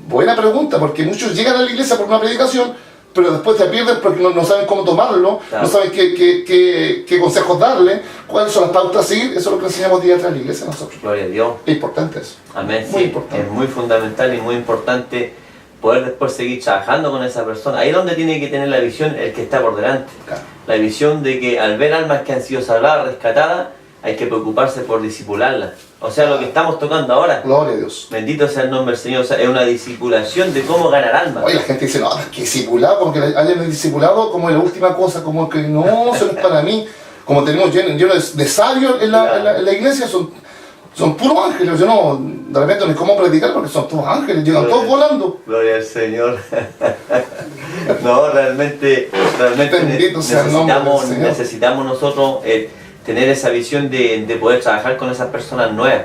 Buena pregunta, porque muchos llegan a la iglesia por una predicación, pero después se pierden porque no saben cómo tomarlo, Claro. no saben qué consejos darle, cuáles son las pautas a seguir. Eso es lo que enseñamos día atrás en la iglesia nosotros. Gloria a Dios. Es importante eso. Amén. Muy Sí, importante. es muy fundamental y muy importante poder después seguir trabajando con esa persona. Ahí es donde tiene que tener la visión el que está por delante. Claro. La visión de que al ver almas que han sido salvadas, rescatadas, hay que preocuparse por discipularlas. O sea, lo que estamos tocando ahora. Gloria a Dios. Bendito sea el nombre del Señor. O sea, es una discipulación de cómo ganar almas. Oye, la gente dice, no, que discipulado, como que hayan discipulado como la última cosa, como que no, eso no es para mí. Como tenemos lleno de sabios en la iglesia, son puros ángeles. Yo no, de repente no es cómo predicar porque son todos ángeles, llegan todos volando. Gloria al Señor. No, realmente Bendito sea el nombre del Señor. necesitamos nosotros tener esa visión de poder trabajar con esas personas nuevas.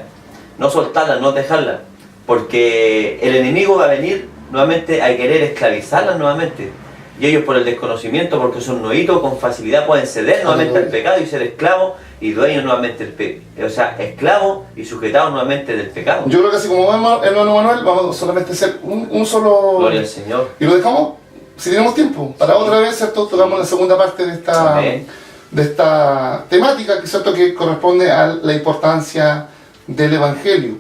no soltarlas, no dejarlas, porque el enemigo va a venir nuevamente a querer esclavizarlas nuevamente. Y ellos por el desconocimiento, porque son nuevitos, con facilidad pueden ceder nuevamente al pecado y ser esclavos y dueños nuevamente o sea, esclavos y sujetados nuevamente del pecado. Yo creo que así como hermano Manuel, vamos solamente a hacer un solo... Gloria al Señor. Y lo dejamos, si tenemos tiempo, para otra vez, ¿cierto? Tocamos la segunda parte de esta temática, que cierto que corresponde a la importancia del Evangelio.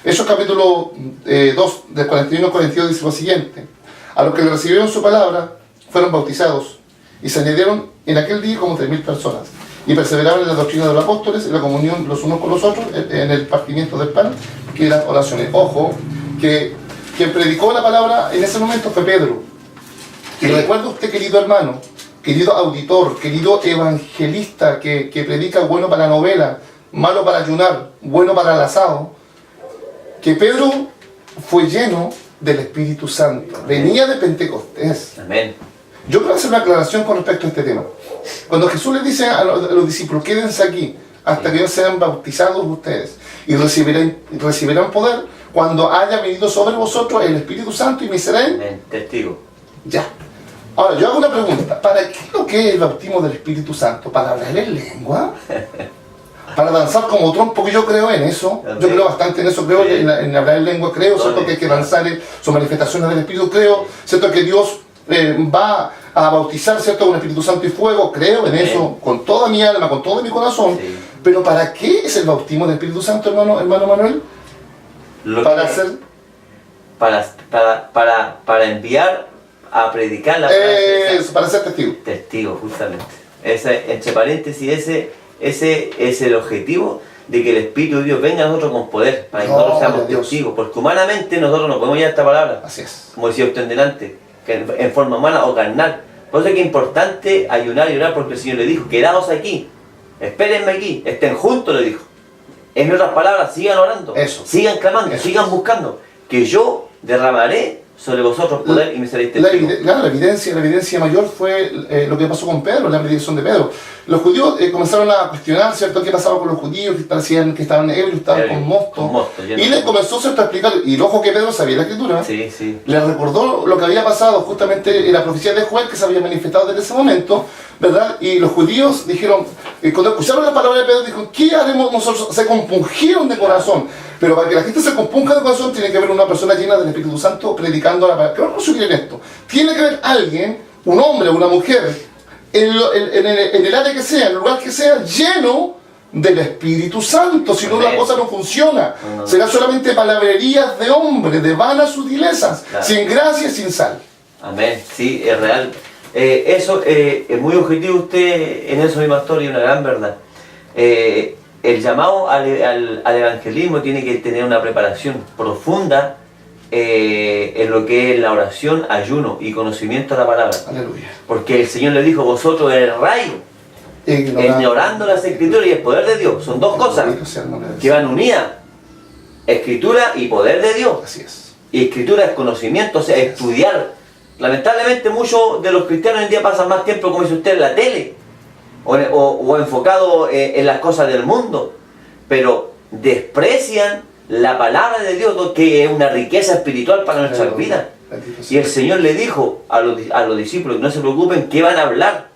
Hechos capítulo 2, del 41 al 42, dice lo siguiente: a los que le recibieron su palabra fueron bautizados, y se añadieron en aquel día como 3.000 personas, y perseveraban en la doctrina de los apóstoles, en la comunión los unos con los otros, en el partimiento del pan y en las oraciones. Ojo, que quien predicó la palabra en ese momento fue Pedro. Y recuerda usted, querido hermano, querido auditor, querido evangelista, que predica bueno para la novela, malo para ayunar, bueno para el asado, que Pedro fue lleno del Espíritu Santo, venía de Pentecostés. Amén. Yo quiero hacer una aclaración con respecto a este tema. Cuando Jesús les dice a los discípulos, quédense aquí hasta que sean bautizados ustedes y recibirán poder cuando haya venido sobre vosotros el Espíritu Santo y me seréis testigo. Ya. Ahora, yo hago una pregunta. ¿Para qué es lo que es el bautismo del Espíritu Santo? ¿Para hablar en lengua? ¿Para danzar como trompo? Porque yo creo en eso. Yo creo bastante en eso. Creo en hablar en lengua. Creo, ¿cierto? Que hay que danzar sus manifestaciones del Espíritu. Creo, ¿cierto? Que Dios va a bautizar, ¿cierto? Con Espíritu Santo y fuego. Creo en eso con toda mi alma, con todo mi corazón. Sí. Pero ¿para qué es el bautismo del Espíritu Santo, hermano Manuel? Para hacer... Para enviar a predicar la palabra. Para ser testigo. Testigo, justamente. Entre paréntesis, ese es el objetivo de que el Espíritu de Dios venga a nosotros con poder, para que nosotros seamos testigos. Porque humanamente nosotros no podemos llevar esta palabra. Así es. Como decía usted delante, que en forma humana o carnal. Por eso es que es importante ayunar y orar, porque el Señor le dijo: quedaos aquí, espérenme aquí, estén juntos, le dijo. En otras palabras, sigan orando, sigan clamando, sigan buscando, que yo derramaré sobre vosotros poder y me seréis testigos. La evidencia mayor fue lo que pasó con Pedro, la predicación de Pedro. Los judíos comenzaron a cuestionar, ¿cierto?, qué pasaba con los judíos, que parecían que estaban ebrios, estaban con mosto. Y les comenzó, ¿cierto?, a explicar, y el ojo que Pedro sabía la escritura, le recordó lo que había pasado justamente en la profecía de Joel, que se había manifestado desde ese momento, ¿verdad? Y los judíos dijeron, cuando escucharon la palabra de Pedro, dijeron: ¿qué haremos nosotros? Se compungieron de corazón. Pero para que la gente se compunja de corazón, tiene que haber una persona llena del Espíritu Santo predicando la palabra. Pero no sugieren esto. Tiene que haber alguien, un hombre, una mujer, en el área que sea, en el lugar que sea, lleno del Espíritu Santo. Si no, la cosa no funciona. Será solamente palabrerías de hombre, de vanas sutilezas, sin gracia y sin sal. Amén. Sí, es real. Eso es muy objetivo usted en eso, mi pastor, y una gran verdad. El llamado al evangelismo tiene que tener una preparación profunda en lo que es la oración, ayuno y conocimiento de la palabra. Aleluya. Porque el Señor le dijo: vosotros erráis ignorando las escrituras y el poder de Dios. Son dos cosas que van unidas: escritura y poder de Dios. Así es. Y escritura es conocimiento, o sea, estudiar. Lamentablemente muchos de los cristianos hoy en día pasan más tiempo, como dice usted, en la tele o enfocado en las cosas del mundo, pero desprecian la palabra de Dios, que es una riqueza espiritual para nuestras vidas. Y el Señor le dijo a los discípulos: no se preocupen qué van a hablar,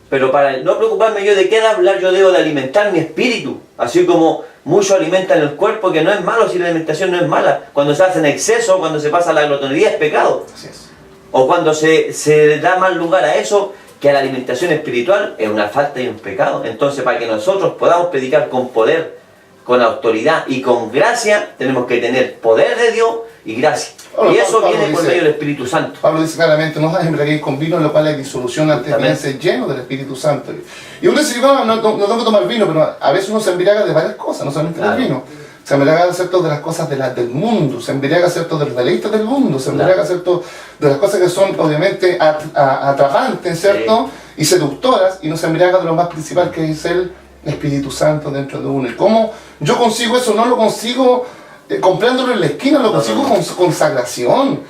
pero para no preocuparme yo de qué hablar, yo debo de alimentar mi espíritu, así como muchos alimentan el cuerpo, que no es malo si la alimentación no es mala. Cuando se hace en exceso, cuando se pasa la glotonería, es pecado. Así es. O cuando se da mal lugar a eso, que a la alimentación espiritual, es una falta y un pecado. Entonces, para que nosotros podamos predicar con poder, con autoridad y con gracia, tenemos que tener poder de Dios y gracia. Y eso viene por medio del Espíritu Santo. Pablo dice claramente: no os embriaguéis con vino, en lo cual hay disolución, antes bien ser lleno del Espíritu Santo. Y uno dice: no tengo que tomar vino, pero a veces uno se embriaga de varias cosas, no solamente del vino. Se embriaga, ¿cierto?, de las cosas del mundo, se embriaga, ¿cierto?, de los deleites del mundo, se embriaga, ¿cierto?, de las cosas que son obviamente atrapantes, ¿cierto?, y seductoras, y no se embriaga de lo más principal, que es el Espíritu Santo dentro de uno. ¿Y cómo yo consigo eso? No lo consigo comprándolo en la esquina, lo consigo con consagración.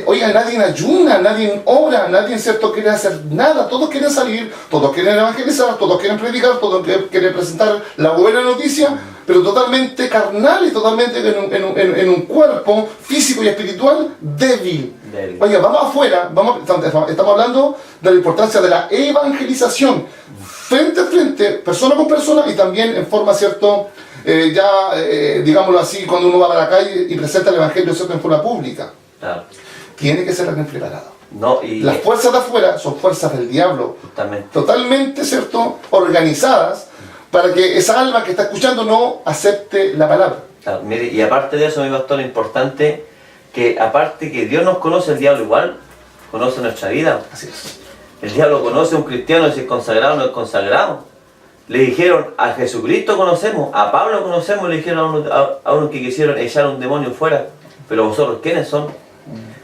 Oiga, nadie ayuna, nadie ora, nadie, ¿cierto?, quiere hacer nada, todos quieren salir, todos quieren evangelizar, todos quieren predicar, todos quieren presentar la buena noticia, pero totalmente carnal y totalmente en un cuerpo físico y espiritual débil. Oiga, vamos afuera, estamos hablando de la importancia de la evangelización, frente a frente, persona con persona y también en forma, ¿cierto?, digámoslo así, cuando uno va a la calle y presenta el evangelio, ¿cierto?, en forma pública. Claro. Tiene que ser alguien preparado. No, y las fuerzas de afuera son fuerzas del diablo, totalmente, ¿cierto?, organizadas para que esa alma que está escuchando no acepte la palabra. Claro, mire, y aparte de eso, mi pastor, es importante que, aparte que Dios nos conoce, el diablo igual conoce nuestra vida. Así es. El diablo conoce a un cristiano si es consagrado o no es consagrado. Le dijeron, a Jesucristo conocemos, a Pablo conocemos, le dijeron a unos que quisieron echar un demonio fuera. Pero vosotros, ¿quiénes son?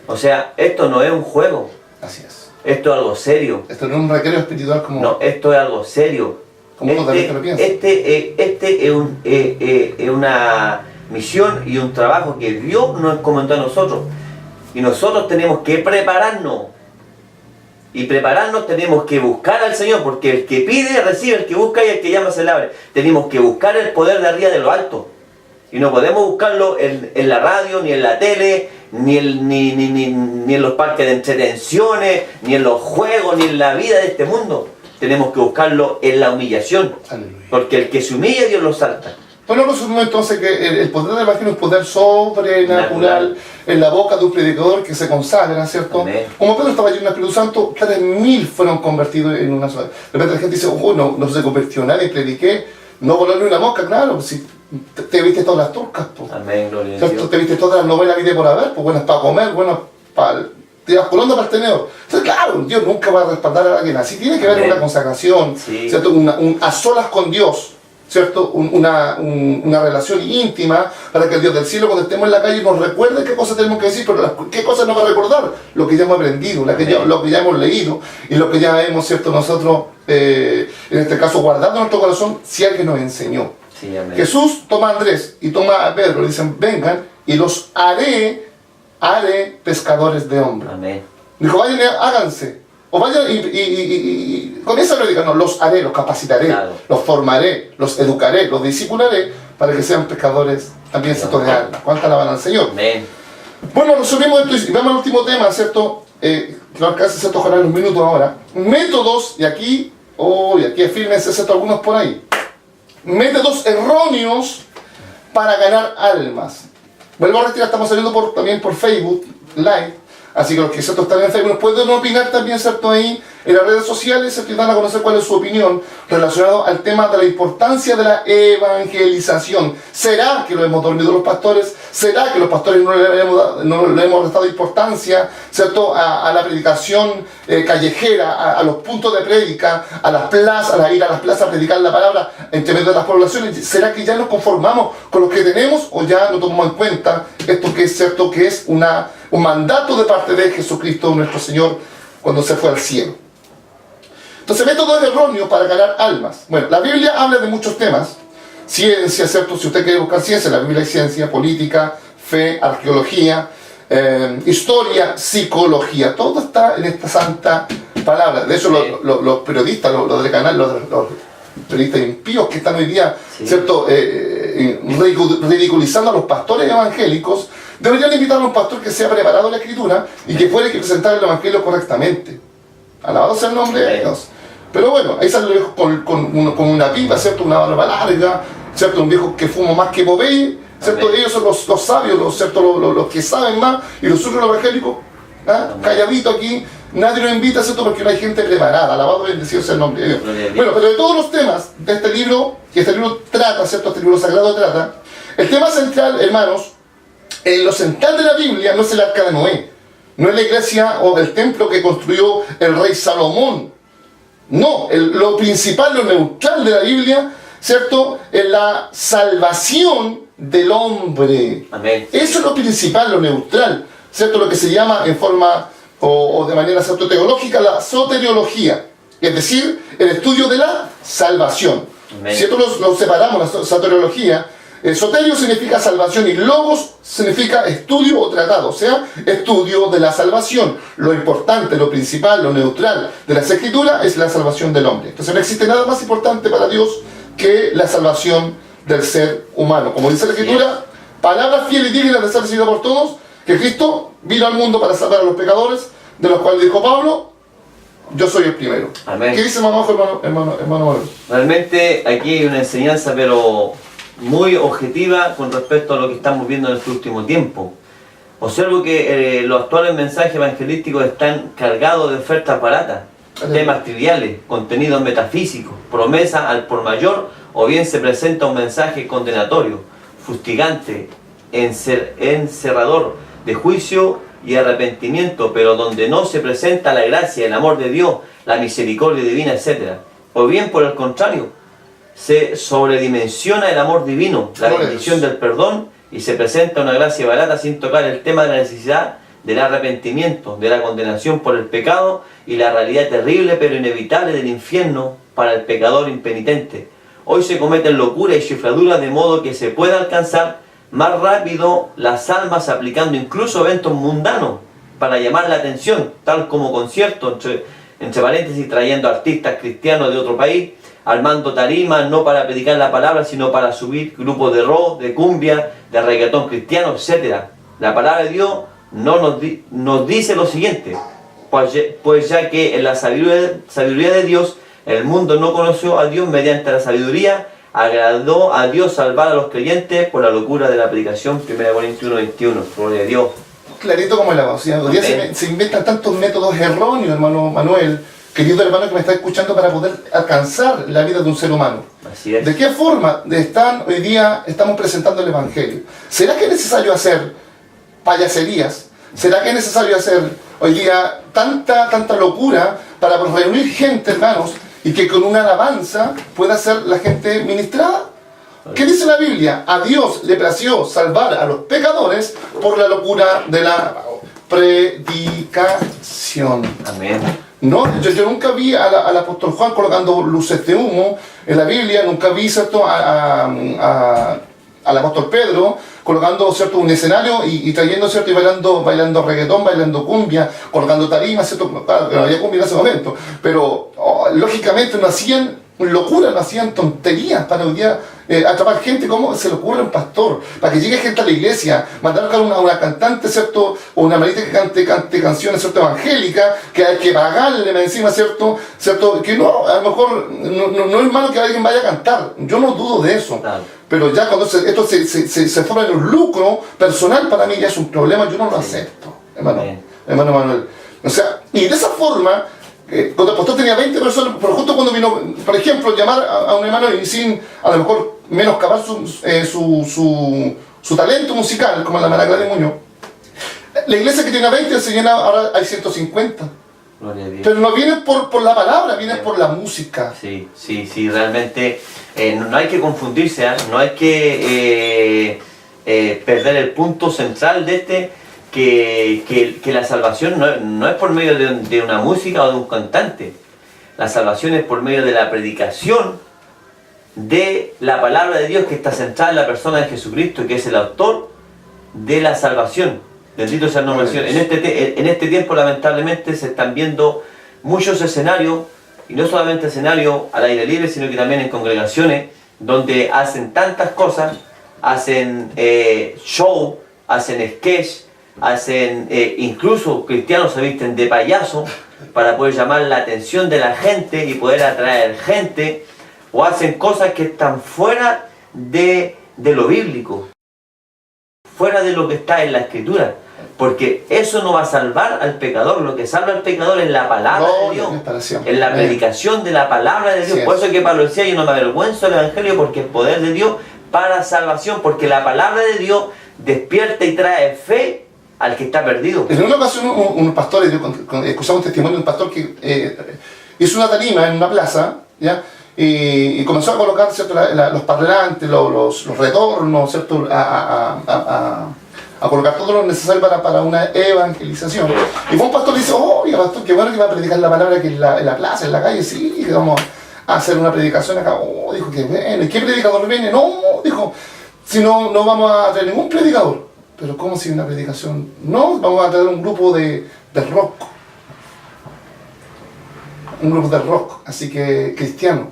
O sea, esto no es un juego. Así es. Esto es algo serio. Esto no es un recreo espiritual como... No, esto es algo serio. Como uno también lo piensa. Este es una misión y un trabajo que Dios nos encomendó a nosotros. Y nosotros tenemos que prepararnos. Y prepararnos tenemos que buscar al Señor, porque el que pide recibe, el que busca y el que llama se le abre. Tenemos que buscar el poder de arriba de lo alto. Y no podemos buscarlo en la radio, ni en la tele, ni en los parques de entretenciones, ni en los juegos, ni en la vida de este mundo. Tenemos que buscarlo en la humillación. Aleluya. Porque el que se humilla, Dios lo salta. Bueno, resumimos entonces que el poder del evangelio es un poder sobrenatural en la boca de un predicador que se consagra, ¿cierto? Amén. Como Pedro estaba lleno del Espíritu Santo, 3.000 fueron convertidos en una sola. De repente la gente dice, no se convirtió nadie, prediqué, no voló ni una mosca, claro, si te viste todas las turcas, pues. Amén, gloria a Dios. Te viste todas las novelas que por haber, pues buenas para comer, buenas para... te vas colando para el tenedor. Entonces, claro, Dios nunca va a respaldar a alguien así. Tiene que haber una consagración, sí, ¿cierto? A solas con Dios, ¿cierto? Una relación íntima para que el Dios del cielo, cuando estemos en la calle, nos recuerde qué cosas tenemos que decir, pero qué cosas nos va a recordar. Lo que ya hemos aprendido, lo que ya hemos leído y lo que ya hemos, ¿cierto?, nosotros, en este caso, guardando en nuestro corazón, si alguien nos enseñó. Sí, amén. Jesús toma a Andrés y toma a Pedro, le dicen, vengan y los haré pescadores de hombres. Amén. Dijo, vayan, háganse. O vayan y comienza a predicar, no, los haré, los capacitaré, claro, los formaré, los educaré, los discipularé para que sean pescadores también, ¿cierto?, de alma. ¿Cuánta alaban al Señor? Amén. Bueno, resumimos esto y vamos al último tema, ¿cierto? Que no alcanza, ¿cierto?, ojalá en un minuto ahora. Métodos, y aquí afírmense, ¿cierto?, algunos por ahí. Métodos erróneos para ganar almas. Vuelvo a retirar, estamos saliendo también por Facebook Live, así que los que, ¿cierto?, están en Facebook nos pueden opinar también, ¿cierto?, ahí en las redes sociales, ¿cierto?, y dan a conocer cuál es su opinión relacionado al tema de la importancia de la evangelización. ¿Será que lo hemos dormido los pastores? ¿Será que los pastores no le hemos dado importancia, ¿cierto?, a la predicación callejera, a los puntos de prédica, a las plazas, a ir a las plazas a predicar la palabra entre medio de las poblaciones? ¿Será que ya nos conformamos con lo que tenemos o ya no tomamos en cuenta esto que es cierto, que es un mandato de parte de Jesucristo nuestro Señor cuando se fue al cielo? Entonces, métodos erróneos para ganar almas. Bueno, la Biblia habla de muchos temas. Ciencia, ¿cierto? Si usted quiere buscar ciencia, en la Biblia hay ciencia, política, fe, arqueología, historia, psicología. Todo está en esta santa palabra. De hecho, los periodistas, los del canal, los periodistas impíos que están hoy día, sí, ¿cierto?, ridiculizando a los pastores evangélicos, deberían invitar a un pastor que sea preparado en la Escritura y que pueda presentar el Evangelio correctamente. Alabado sea el nombre de Dios. Pero bueno, ahí sale el viejo con una pipa, ¿cierto?, una barba larga, ¿cierto?, un viejo que fuma más que Popeye, ¿cierto? Amén. Ellos son los sabios, ¿cierto?, los que saben más, y los otros, los evangélicos, calladito aquí, nadie los invita, ¿cierto?, porque no hay gente preparada. Alabado y bendecido sea el nombre de Dios. Bueno, pero de todos los temas de este libro, que este libro trata, ¿cierto?, este libro sagrado trata, el tema central, hermanos, lo central de la Biblia no es el arca de Noé, no es la iglesia o el templo que construyó el rey Salomón. No, lo principal, lo neutral de la Biblia, ¿cierto?, es la salvación del hombre. Amén. Eso es lo principal, lo neutral, ¿cierto?, lo que se llama en forma o de manera, ¿cierto?, teológica, la soteriología, es decir, el estudio de la salvación. Amén. Si nosotros lo separamos, la soteriología, Soterio significa salvación y logos significa estudio o tratado, o sea, estudio de la salvación. Lo importante, lo principal, lo neutral de las escrituras es la salvación del hombre. Entonces no existe nada más importante para Dios que la salvación del ser humano. Como dice la escritura, palabra fiel y digna de ser recibida por todos, que Cristo vino al mundo para salvar a los pecadores, de los cuales dijo Pablo, yo soy el primero. Amén. ¿Qué dice hermano Manuel? Realmente aquí hay una enseñanza, pero muy objetiva con respecto a lo que estamos viendo en este último tiempo. Observo que los actuales mensajes evangelísticos están cargados de ofertas baratas, temas triviales, contenidos metafísicos, promesas al por mayor, o bien se presenta un mensaje condenatorio, fustigante, encerrador de juicio y arrepentimiento, pero donde no se presenta la gracia, el amor de Dios, la misericordia divina, etc. O bien por el contrario, se sobredimensiona el amor divino, la bendición del perdón, y se presenta una gracia barata sin tocar el tema de la necesidad del arrepentimiento, de la condenación por el pecado y la realidad terrible pero inevitable del infierno para el pecador impenitente. Hoy se cometen locuras y chifladuras de modo que se pueda alcanzar más rápido las almas aplicando incluso eventos mundanos para llamar la atención, tal como conciertos, entre paréntesis, trayendo artistas cristianos de otro país, armando tarimas no para predicar la palabra, sino para subir grupos de rock, de cumbia, de reggaetón cristiano, etc. La palabra de Dios nos dice lo siguiente, pues ya que en la sabiduría de Dios, el mundo no conoció a Dios mediante la sabiduría, agradó a Dios salvar a los creyentes por la locura de la predicación. 1 Corintios 1:21, gloria a Dios. Clarito como el agua. O sea, hoy día se inventan tantos métodos erróneos, hermano Manuel, querido hermano que me está escuchando, para poder alcanzar la vida de un ser humano. Así es. ¿De qué forma hoy día estamos presentando el Evangelio? ¿Será que es necesario hacer payaserías? ¿Será que es necesario hacer hoy día tanta locura para reunir gente, hermanos, y que con una alabanza pueda ser la gente ministrada? ¿Qué dice la Biblia? A Dios le plació salvar a los pecadores por la locura de la predicación. Amén. No, yo nunca vi al apóstol Juan colocando luces de humo en la Biblia, nunca vi, ¿cierto?, al apóstol Pedro colocando, ¿cierto?, un escenario y trayendo, ¿cierto?, y bailando reggaetón, bailando cumbia, colocando tarimas, ¿cierto?, claro, no había cumbia en ese momento, pero lógicamente no hacían locura, no hacían tonterías para hoy día atrapar gente. ¿Cómo se le ocurre a un pastor? Para que llegue gente a la iglesia, mandar a una cantante, ¿cierto?, o una marita que cante canciones, ¿cierto?, evangélicas, que hay que pagarle encima, ¿cierto?, que no, a lo mejor no es malo que alguien vaya a cantar, yo no dudo de eso. Claro. Pero ya cuando esto se forma en un lucro personal, para mí ya es un problema, yo no lo acepto, hermano Manuel. O sea, y de esa forma, cuando el pastor tenía 20 personas, pero justo cuando vino, por ejemplo, llamar a un hermano y sin, a lo mejor, menoscabar su talento musical, como la Maracla de Muñoz, la iglesia que tenía 20 se llena, ahora hay 150. Pero no viene por la palabra, viene por la música. Sí, realmente no hay que confundirse, no hay que perder el punto central de que la salvación no es por medio de una música o de un cantante. La salvación es por medio de la predicación de la palabra de Dios, que está centrada en la persona de Jesucristo, que es el autor de la salvación. Bendito sea el nombre del Señor. En este tiempo, lamentablemente, se están viendo muchos escenarios, y no solamente escenarios al aire libre, sino que también en congregaciones, donde hacen tantas cosas, hacen show, hacen sketch, hacen incluso cristianos se visten de payaso para poder llamar la atención de la gente y poder atraer gente, o hacen cosas que están fuera de lo bíblico, fuera de lo que está en la escritura, porque eso no va a salvar al pecador. Lo que salva al pecador es la palabra de Dios, es la predicación de la palabra de Dios. Por eso es que Pablo decía: yo no me avergüenzo del Evangelio, porque es poder de Dios para salvación, porque la palabra de Dios despierta y trae fe al que está perdido. En una ocasión un pastor, escuchamos un testimonio de un pastor que hizo una tarima en una plaza, ¿ya? Y comenzó a colocar, ¿cierto?, los parlantes, los retornos, ¿cierto?, a colocar todo lo necesario para una evangelización. Y fue un pastor que dice: oye, pastor, qué bueno que va a predicar la palabra aquí en la plaza, en la calle. Sí, que vamos a hacer una predicación acá. Dijo, qué bueno. ¿Y qué predicador viene? No, dijo, si no, no vamos a traer ningún predicador. Pero ¿cómo si una predicación? No, vamos a traer un grupo de rock. Un grupo de rock, así que cristiano.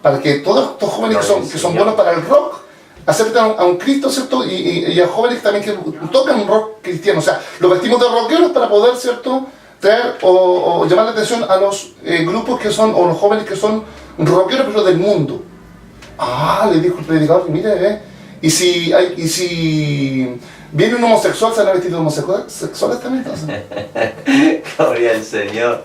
Para que todos estos jóvenes que son buenos para el rock, acepten a un Cristo, ¿cierto? Y a jóvenes también que tocan un rock cristiano. O sea, los vestimos de rockeros para poder, ¿cierto?, traer o llamar la atención a los grupos que son, o los jóvenes que son rockeros, pero del mundo. Ah, le dijo el predicador, mire, y si viene un homosexual, ¿se van a vestir de homosexuales también? Gloria al Señor.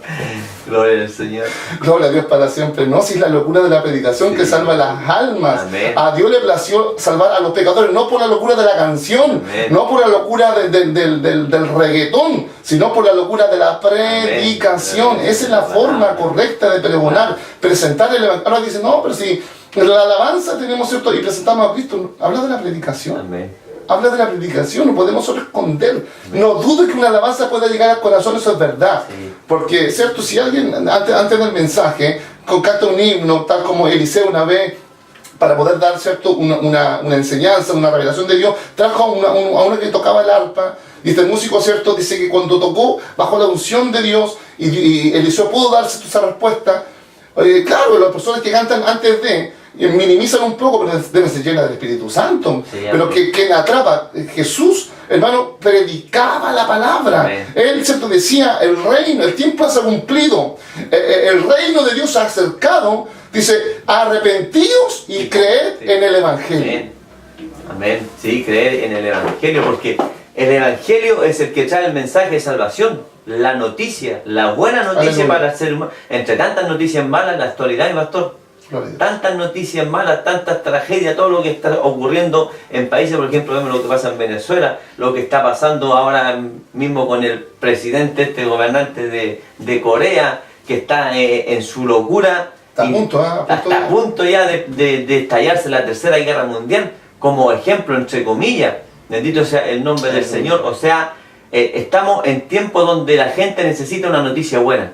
Gloria al Señor. Gloria a Dios para siempre. No, si es la locura de la predicación que salva las almas. Amén. A Dios le plació salvar a los pecadores, no por la locura de la canción, Amén. no por la locura del reggaetón, sino por la locura de la predicación. Amén. Esa es la forma correcta de pregonar, presentar el evangelio. Ahora dicen, no, pero si en la alabanza tenemos, ¿cierto?, y presentamos a Cristo. Habla de la predicación. Amén. Habla de la predicación, no podemos solo esconder. No dudes que una alabanza pueda llegar al corazón, eso es verdad. Sí. Porque, ¿cierto? Si alguien antes del mensaje canta un himno, tal como Eliseo una vez, para poder dar, ¿cierto?, una enseñanza, una revelación de Dios, trajo a uno que tocaba el arpa, y este músico, ¿cierto?, dice que cuando tocó, bajo la unción de Dios, y Eliseo pudo darse esa respuesta. Claro, las personas que cantan antes de minimizan un poco, pero deben ser llenas del Espíritu Santo. Sí, pero que atrapa, Jesús, hermano, predicaba la palabra. Amén. Él, ¿cierto?, decía, el reino, el tiempo se ha cumplido, el reino de Dios se ha acercado. Dice, arrepentidos y creed en el Evangelio. Amén. Amén. Sí, creer en el Evangelio, porque el Evangelio es el que trae el mensaje de salvación, la noticia, la buena noticia. Aleluya. Para el ser humano. Entre tantas noticias malas en la actualidad, mi pastor, Gloria a Dios. tantas noticias malas, tantas tragedias, todo lo que está ocurriendo en países, por ejemplo, vemos lo que pasa en Venezuela, lo que está pasando ahora mismo con el presidente, este gobernante de Corea, que está en su locura. Está a y punto, está a punto ya de estallarse la Tercera Guerra Mundial, como ejemplo, entre comillas. Bendito sea el nombre del Señor. O sea, estamos en tiempos donde la gente necesita una noticia buena.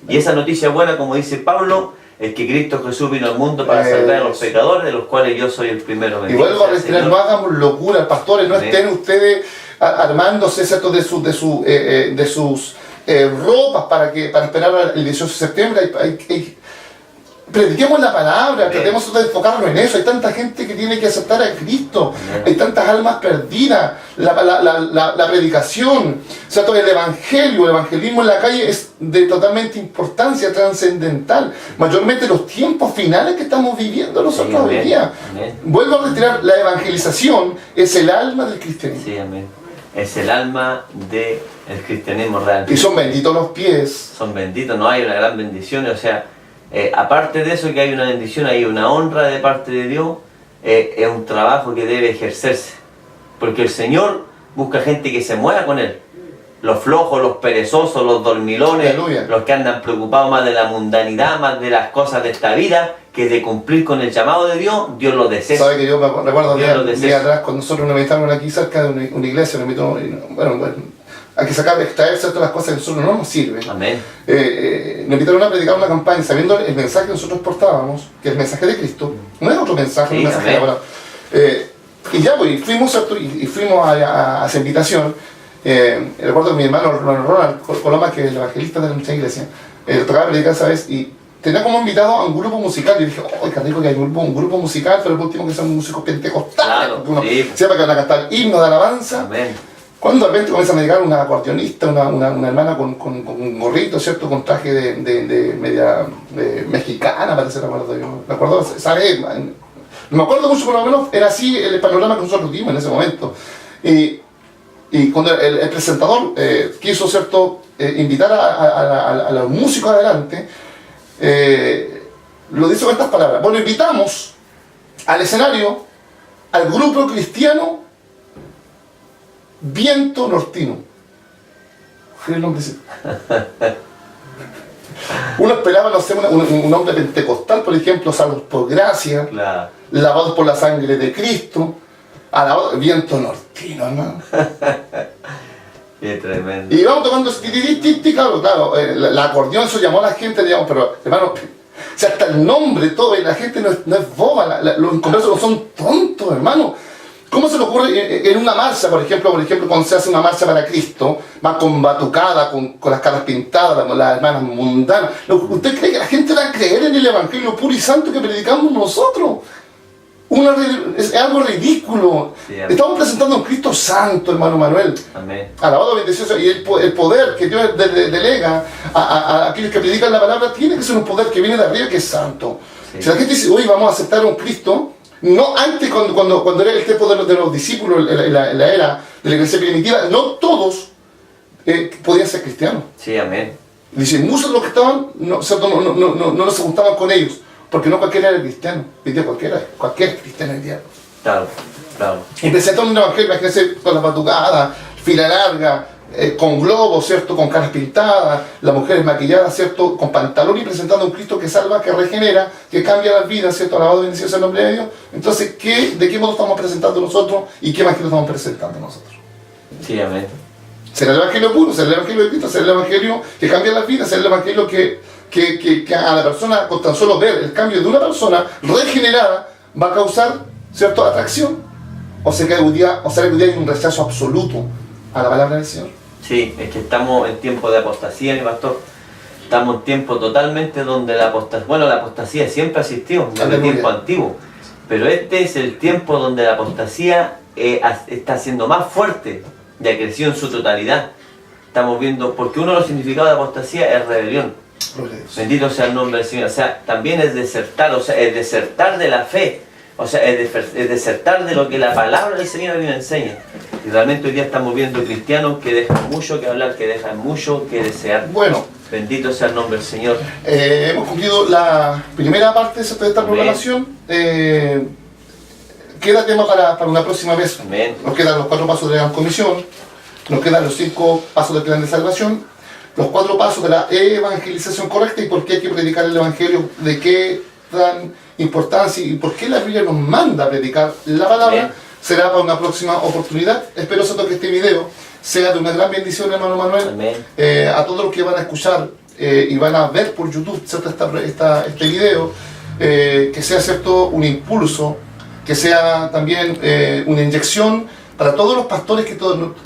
Y esa noticia buena, como dice Pablo, es que Cristo Jesús vino al mundo para salvar a los pecadores, de los cuales yo soy el primero. Y vuelvo a reiterar, no hagamos locura, pastores, no Amén. estén ustedes armándose, ¿cierto?, de sus ropas para esperar el 18 de septiembre. Prediquemos la palabra, Amén. tratemos de enfocarnos en eso. Hay tanta gente que tiene que aceptar a Cristo, Amén. hay tantas almas perdidas. La predicación, o sea, todo el evangelio, el evangelismo en la calle es de totalmente importancia, trascendental. Mayormente los tiempos finales que estamos viviendo nosotros Sí, hoy amén. día. Amén. Vuelvo a retirar, la evangelización es el alma del cristianismo. Sí, amén. Es el alma del cristianismo real. Y son benditos los pies. Son benditos, no hay una gran bendición, o sea, aparte de eso que hay una bendición, hay una honra de parte de Dios, es un trabajo que debe ejercerse, porque el Señor busca gente que se mueva con Él, los flojos, los perezosos, los dormilones, Aleluya. los que andan preocupados más de la mundanidad, más de las cosas de esta vida, que de cumplir con el llamado de Dios, Dios los desea. Sabe que yo me recuerdo Dios lo desea. días atrás, cuando nosotros nos invitaron aquí cerca de una iglesia, nos invitó, bueno, hay que extraer ciertas las cosas que a nosotros no nos sirven. Amén. Nos invitaron a predicar una campaña sabiendo el mensaje que nosotros portábamos, que es el mensaje de Cristo, no es otro mensaje, Sí, un mensaje de amén. la palabra. Y ya, pues, fuimos, ¿cierto? Y fuimos a esa invitación. Recuerdo que mi hermano Ronald Coloma, que es el evangelista de nuestra iglesia, tocaba predicar esa vez y tenía como invitado a un grupo musical. Y dije, ¡ay, qué rico que hay un grupo musical! Pero el último que son músicos pentecostales. Claro, porque uno sí. sepa que van a cantar himnos de alabanza. Amén. Cuando de repente comienza a llegar una acordeonista, una hermana con un gorrito, ¿cierto? Con traje de media mexicana, parece, recuerdo yo. Me acuerdo, ¿sabes? No me acuerdo mucho, por lo menos era así el panorama que nosotros vimos en ese momento. Y cuando el presentador quiso, ¿cierto?, invitar a los músicos adelante, lo dice con estas palabras. Bueno, invitamos al escenario al grupo cristiano Viento Nortino. Fue el nombre. Uno esperaba, no sé, un hombre pentecostal, por ejemplo, salvos por gracia, Claro. lavados por la sangre de Cristo, Viento Nortino, hermano. Qué tremendo. Y vamos tocando, claro, la acordeón, eso llamó a la gente, digamos, pero, hermano, o sea, hasta el nombre, todo, y la gente no es boba, los conversos no son tontos, hermano. ¿Cómo se le ocurre en una marcha, por ejemplo, cuando se hace una marcha para Cristo, va con batucada, con las caras pintadas, con las hermanas mundanas? ¿Usted cree que la gente va a creer en el Evangelio puro y santo que predicamos nosotros? Es algo ridículo. Sí, estamos presentando a un Cristo santo, hermano Manuel. Amén. Alabado, bendecido. Y el poder que Dios delega a aquellos que predican la palabra tiene que ser un poder que viene de arriba, que es santo. Sí. Si la gente dice, hoy vamos a aceptar a un Cristo, no antes cuando era el tiempo de los discípulos, la era de la iglesia primitiva, no todos podían ser cristianos. Sí, amén. Dicen, muchos de los que estaban no se juntaban con ellos, porque no cualquiera era cristiano. Hoy día cualquier cristiano es cristiano. Claro, claro. Y presentaron un evangelio, imagínense, con las batucadas, fila larga, con globos, ¿cierto? Con caras pintadas, las mujeres maquilladas, ¿cierto? Con pantalón, y presentando a un Cristo que salva, que regenera, que cambia las vidas, ¿cierto? Alabado y bendecido sea el nombre de Dios. Entonces, ¿de qué modo estamos presentando nosotros y qué evangelio estamos presentando nosotros? Sí, amén. ¿Será el evangelio puro? ¿Será el evangelio de Cristo? ¿Será el evangelio que cambia las vidas? ¿Será el evangelio que a la persona, con tan solo ver el cambio de una persona regenerada, va a causar, ¿cierto?, atracción? ¿O será que hoy día hay un rechazo absoluto a la palabra del Señor? Sí, es que estamos en tiempo de apostasía, mi pastor. Estamos en tiempo totalmente donde la apostasía siempre existió, desde el tiempo antiguo. Pero este es el tiempo donde la apostasía está siendo más fuerte y ha crecido en su totalidad. Estamos viendo, porque uno de los significados de apostasía es rebelión. Bendito sea el nombre del Señor. O sea, también es desertar, o sea, es desertar de la fe. O sea, es desertar de lo que la palabra del Señor nos enseña. Y realmente hoy día estamos viendo cristianos que dejan mucho que hablar, que dejan mucho que desear. Bueno, bendito sea el nombre del Señor. Hemos cumplido la primera parte de esta programación. Queda tema para una próxima vez. Amén. Nos quedan los 4 pasos de la comisión, nos quedan los 5 pasos del plan de salvación, los 4 pasos de la evangelización correcta y por qué hay que predicar el evangelio, de qué dan importancia y por qué la Biblia nos manda a predicar la palabra. Amén. Será para una próxima oportunidad. Espero que este video sea de una gran bendición, hermano Manuel. Amén. A todos los que van a escuchar y van a ver por YouTube, ¿cierto?, este video, que sea, ¿cierto?, un impulso, que sea también una inyección para todos los pastores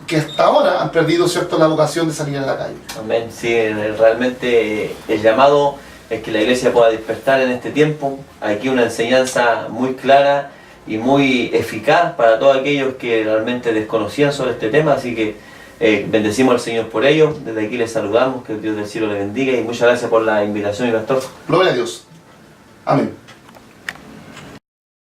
que hasta ahora han perdido, ¿cierto?, la vocación de salir a la calle. Amén. Sí, realmente el llamado es que la iglesia pueda despertar en este tiempo. Aquí una enseñanza muy clara y muy eficaz para todos aquellos que realmente desconocían sobre este tema, así que bendecimos al Señor por ello. Desde aquí les saludamos, que Dios del cielo le bendiga y muchas gracias por la invitación, mi pastor. Gloria a Dios. Amén.